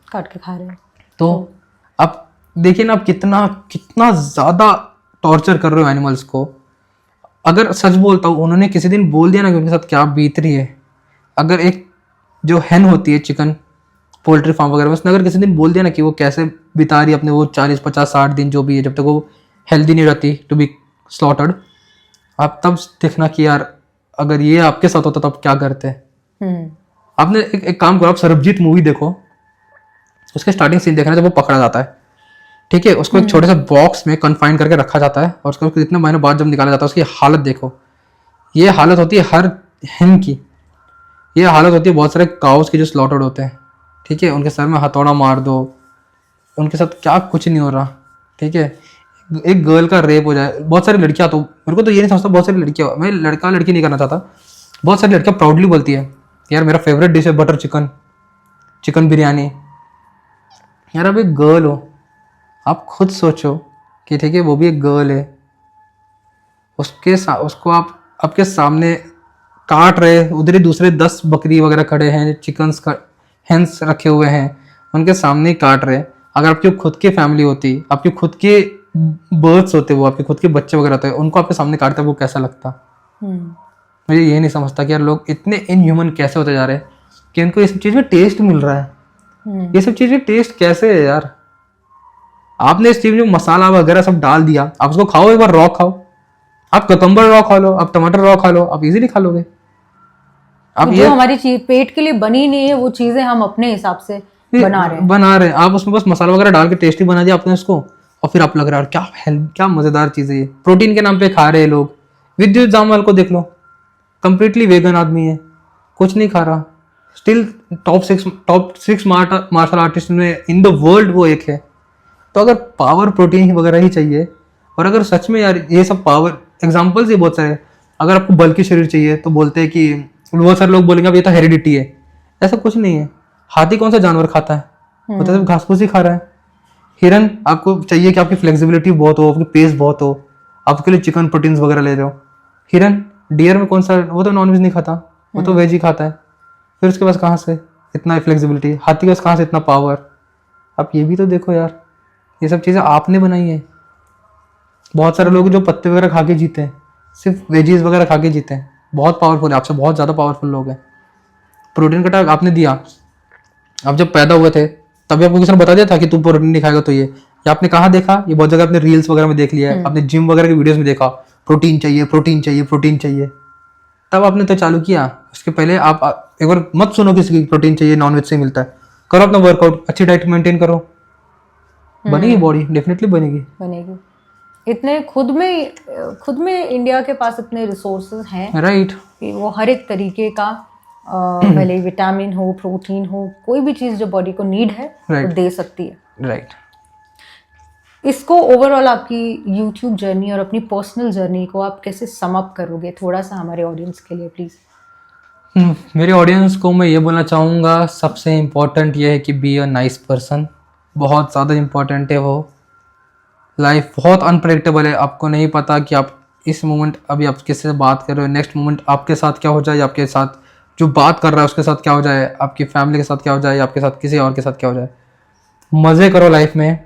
तो अब देखिए ना, आप कितना ज़्यादा टॉर्चर कर रहे हो एनिमल्स को। अगर सच बोलता हूँ, उन्होंने किसी दिन बोल दिया ना कि उनके साथ क्या बीत रही है, अगर एक जो हेन होती है चिकन पोल्ट्री फार्म वगैरह में, उसने अगर किसी दिन बोल दिया ना कि वो कैसे बिता रही है अपने वो 40, 50, 60 दिन जो भी है, जब तक वो हेल्दी नहीं रहती टू बी स्लॉटर्ड, आप तब देखना कि यार अगर ये आपके साथ होता तो आप क्या करते। आपने एक काम करो, आप सरबजीत मूवी देखो, उसके स्टार्टिंग सीन देखना, जब वो पकड़ा जाता है, ठीक है, उसको एक छोटे से बॉक्स में कन्फाइन करके रखा जाता है, और उसको कितने महीने बाद जब निकाला जाता है, उसकी हालत देखो। ये हालत होती है हर हिन की, ये हालत होती है बहुत सारे काउस की जो स्लॉटर्ड होते हैं, ठीक है, उनके सर में हथौड़ा मार दो, उनके साथ क्या कुछ नहीं हो रहा, ठीक है। एक गर्ल का रेप हो जाए, बहुत सारी लड़कियां, तो मेरे को तो ये नहीं समझता, बहुत सारी लड़कियां, मैं लड़का लड़की नहीं करना चाहता, बहुत सारी लड़कियां प्राउडली बोलती है यार मेरा फेवरेट डिश है बटर चिकन बिरयानी। यार अब एक गर्ल हो, आप खुद सोचो कि ठीक है वो भी एक गर्ल है, उसको आप आपके सामने काट रहे, उधर ही दूसरे 10 बकरी वगैरह खड़े हैं, चिकन्स हेंस रखे हुए हैं, उनके सामने ही काट रहे। अगर आपकी खुद की फैमिली होती, आपके खुद के बर्ड्स होते, वो आपके खुद के बच्चे वगैरह होते हैं, उनको आपके सामने काटते वो कैसा लगता? मुझे ये नहीं समझता कि यार लोग इतने इनह्यूमन कैसे होते जा रहे हैं कि इनको ये सब चीज़ में टेस्ट मिल रहा है। ये सब चीज़ में टेस्ट कैसे है यार? आपने इस चीज़ में मसाला वगैरह सब डाल दिया, आप उसको खाओ, एक बार रॉ खाओ, आप ककम्बर रॉ खा लो, आप टमाटर रॉ खा लो, आप इजीली खा लोगे। अब जो हमारी चीज पेट के लिए बनी नहीं है, वो चीजें हम अपने हिसाब से बना रहे हैं। आप उसमें बस मसाला वगैरह डाल के टेस्टी बना दिया आपने उसको, और फिर आप लग रहा है क्या मजेदार चीज है ये, प्रोटीन के नाम पे खा रहे हैं लोग। विद्युत जामवाल को देख लो, कंप्लीटली वेगन आदमी है, कुछ नहीं खा रहा, still top six martial artist में इन द वर्ल्ड वो एक है। तो अगर पावर प्रोटीन वगैरह ही चाहिए, और अगर सच में यार ये सब पावर एग्जाम्पल्स ही बहुत सारे, अगर आपको बल्कि शरीर चाहिए तो बोलते हैं कि बहुत सारे लोग बोलेंगे अब ये तो हेरिडिटी है। ऐसा कुछ नहीं है। हाथी कौन सा जानवर खाता है? वो तो सिर्फ घास फूस ही खा रहा है। हिरन आपको चाहिए कि आपकी फ्लेक्सिबिलिटी बहुत हो, आपकी पेस बहुत हो, आपके लिए चिकन प्रोटीन्स वगैरह ले रहे हो। हिरन, डियर में कौन सा, वो तो नॉनवेज नहीं खाता, वो तो वेज ही खाता है। फिर उसके पास कहाँ से इतना फ्लेक्सिबिलिटी? हाथी के पास कहाँ से इतना पावर? आप ये भी तो देखो यार, ये सब चीज़ें आपने बनाई है। बहुत सारे लोग जो पत्ते वगैरह खा के जीते हैं, सिर्फ वेजीज वगैरह खा के जीते हैं, बहुत पावरफुल है, आपसे बहुत ज़्यादा पावरफुल लोग हैं। प्रोटीन का टाइप आपने दिया, आप जब पैदा हुए थे तभी आपको किसी ने बता दिया था कि तू प्रोटीन नहीं खाएगा तो ये, या आपने कहाँ देखा? ये बहुत जगह आपने रील्स वगैरह में देख लिया है, आपने जिम वगैरह की वीडियोस में देखा प्रोटीन चाहिए, प्रोटीन चाहिए, प्रोटीन चाहिए, तब आपने तो चालू किया। उसके पहले आप एक बार मत सुनो किसी की प्रोटीन चाहिए नॉनवेज से मिलता है। करो अपना वर्कआउट, अच्छी डाइट मेंटेन करो, बनेगी बॉडी, डेफिनेटली बनेगी। इतने खुद में इंडिया के पास इतने रिसोर्सेज हैं, राइट, कि वो हर एक तरीके का भले विटामिन हो, प्रोटीन हो, कोई भी चीज़ जो बॉडी को नीड है वो दे सकती है। राइट। इसको ओवरऑल आपकी यूट्यूब जर्नी और अपनी पर्सनल जर्नी को आप कैसे सम अप करोगे, थोड़ा सा हमारे ऑडियंस के लिए प्लीज़? मेरे ऑडियंस को मैं ये बोलना चाहूँगा, सबसे इम्पोर्टेंट ये है कि बी अ नाइस पर्सन। बहुत ज़्यादा इम्पोर्टेंट है वो। लाइफ बहुत अनप्रेडिक्टेबल है, आपको नहीं पता कि आप इस मोमेंट अभी आप किससे बात कर रहे हो, नेक्स्ट मोमेंट आपके साथ क्या हो जाए, आपके साथ जो बात कर रहा है उसके साथ क्या हो जाए, आपकी फैमिली के साथ क्या हो जाए, आपके साथ किसी और के साथ क्या हो जाए। मज़े करो लाइफ में,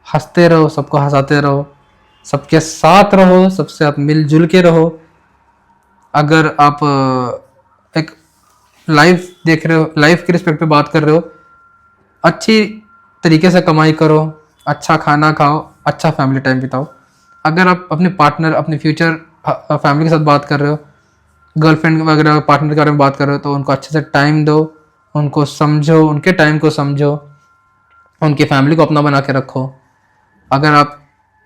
हंसते रहो, सबको हंसाते रहो, सबके साथ रहो, सबसे आप मिलजुल के रहो। अगर आप एक लाइफ देख रहे हो, लाइफ के रिस्पेक्ट पे बात कर रहे हो, अच्छी तरीके से कमाई करो, अच्छा खाना खाओ, अच्छा फैमिली टाइम बिताओ। अगर आप अपने पार्टनर, अपने फ्यूचर फैमिली के साथ बात कर रहे हो, गर्लफ्रेंड वगैरह पार्टनर के बारे में बात कर रहे हो, तो उनको अच्छे से टाइम दो, उनको समझो, उनके टाइम को समझो, उनकी फैमिली को अपना बना के रखो। अगर आप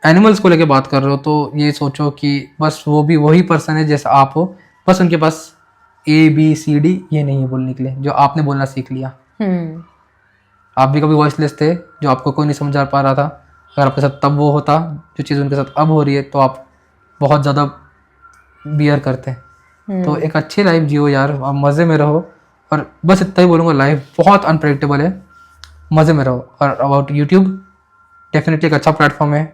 एनिमल्स को लेके बात कर रहे हो तो ये सोचो कि बस वो भी वही पर्सन है जैसा आप हो, बस उनके पास ABCD ये नहीं है बोलने के लिए, जो आपने बोलना सीख लिया। आप भी कभी वॉइसलेस थे, जो आपको कोई नहीं समझा पा रहा था। अगर आपके साथ तब वो होता जो चीज़ उनके साथ अब हो रही है, तो आप बहुत ज़्यादा बियर करते। तो एक अच्छी लाइफ जियो यार, आप मज़े में रहो। और बस इतना ही बोलूँगा, लाइफ बहुत अनप्रेडिक्टेबल है, मज़े में रहो। और अबाउट यूट्यूब, डेफिनेटली एक अच्छा प्लेटफॉर्म है।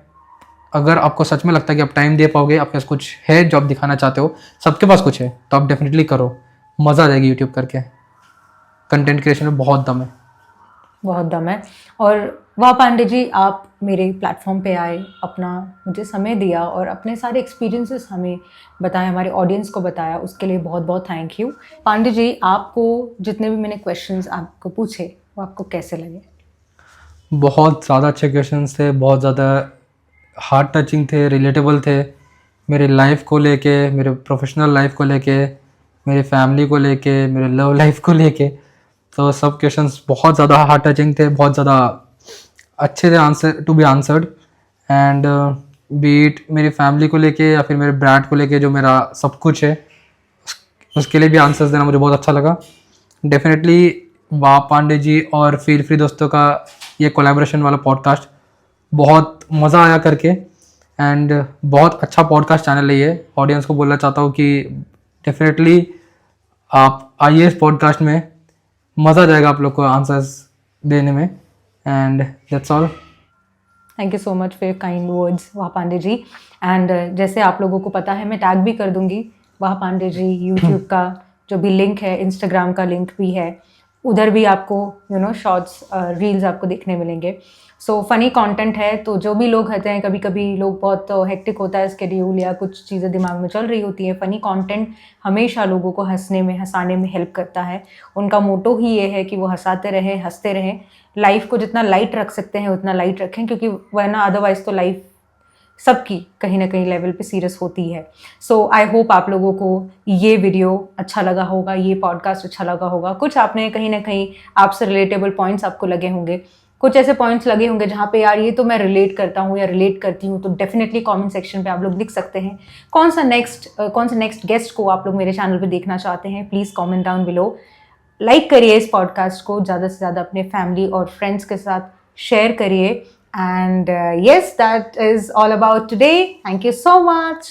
अगर आपको सच में लगता है कि आप टाइम दे पाओगे, आपके पास कुछ है जो आप दिखाना चाहते हो, सबके पास कुछ है, तो आप डेफिनेटली करो, मज़ा आ जाएगी यूट्यूब करके। कंटेंट क्रिएशन में बहुत दम है, बहुत दम है। और वाह पांडे जी, आप मेरे प्लेटफॉर्म पे आए, अपना मुझे समय दिया और अपने सारे एक्सपीरियंसेस हमें बताए, हमारे ऑडियंस को बताया, उसके लिए बहुत बहुत थैंक यू। पांडे जी, आपको जितने भी मैंने क्वेश्चंस आपको पूछे वो आपको कैसे लगे? बहुत ज़्यादा अच्छे क्वेश्चंस थे, बहुत ज़्यादा हार्ट टचिंग थे, रिलेटेबल थे, मेरे लाइफ को लेके, मेरे प्रोफेशनल लाइफ को लेके, मेरे फैमिली को लेके, मेरे लव लाइफ को लेके। तो सब क्वेश्चंस बहुत ज़्यादा हार्ट टचिंग थे, बहुत ज़्यादा अच्छे थे answer to be answered. And बीट मेरी फैमिली को लेके या फिर मेरे ब्रांड को लेके, जो मेरा सब कुछ है, उसके लिए भी आंसर्स देना मुझे बहुत अच्छा लगा। डेफिनेटली वाह पांडे जी और फील फ्री दोस्तों का ये कोलैबोरेशन वाला पॉडकास्ट बहुत मज़ा आया करके। एंड बहुत अच्छा पॉडकास्ट चैनल है ये। ऑडियंस को बोलना चाहता हूँ कि डेफिनेटली आप आइए इस पॉडकास्ट में, मज़ा आ जाएगा आप लोग को आंसर्स देने में। And that's all. Thank you so much for your kind words वाह पांडे जी। एंड जैसे आप लोगों को पता है, मैं टैग भी कर दूंगी वाह पांडे जी। यूट्यूब का जो भी लिंक है, इंस्टाग्राम का लिंक भी है, उधर भी आपको शॉर्ट्स रील्स आपको देखने मिलेंगे। सो फनी कंटेंट है, तो जो भी लोग रहते हैं, कभी कभी लोग बहुत हेक्टिक होता है स्केड्यूल या कुछ चीज़ें दिमाग में चल रही होती है, फ़नी कंटेंट हमेशा लोगों को हंसने में, हंसाने में हेल्प करता है। उनका मोटो ही ये है कि वो हंसाते रहें, हंसते रहें, लाइफ को जितना लाइट रख सकते हैं उतना लाइट रखें, क्योंकि वरना अदरवाइज़ तो लाइफ सबकी कहीं ना कहीं लेवल पे सीरियस होती है। सो आई होप आप लोगों को ये वीडियो अच्छा लगा होगा, ये पॉडकास्ट अच्छा लगा होगा। कुछ आपने कहीं ना कहीं आपसे रिलेटेबल पॉइंट्स आपको लगे होंगे, कुछ ऐसे पॉइंट्स लगे होंगे जहाँ पे यार ये तो मैं रिलेट करता हूँ या रिलेट करती हूँ, तो डेफिनेटली कमेंट सेक्शन पे आप लोग लिख सकते हैं कौन सा नेक्स्ट गेस्ट को आप लोग मेरे चैनल पे देखना चाहते हैं। Please comment down below. Like करिए इस पॉडकास्ट को, ज़्यादा से ज़्यादा अपने फैमिली और फ्रेंड्स के साथ शेयर करिए. And yes, that is all about today. Thank you so much.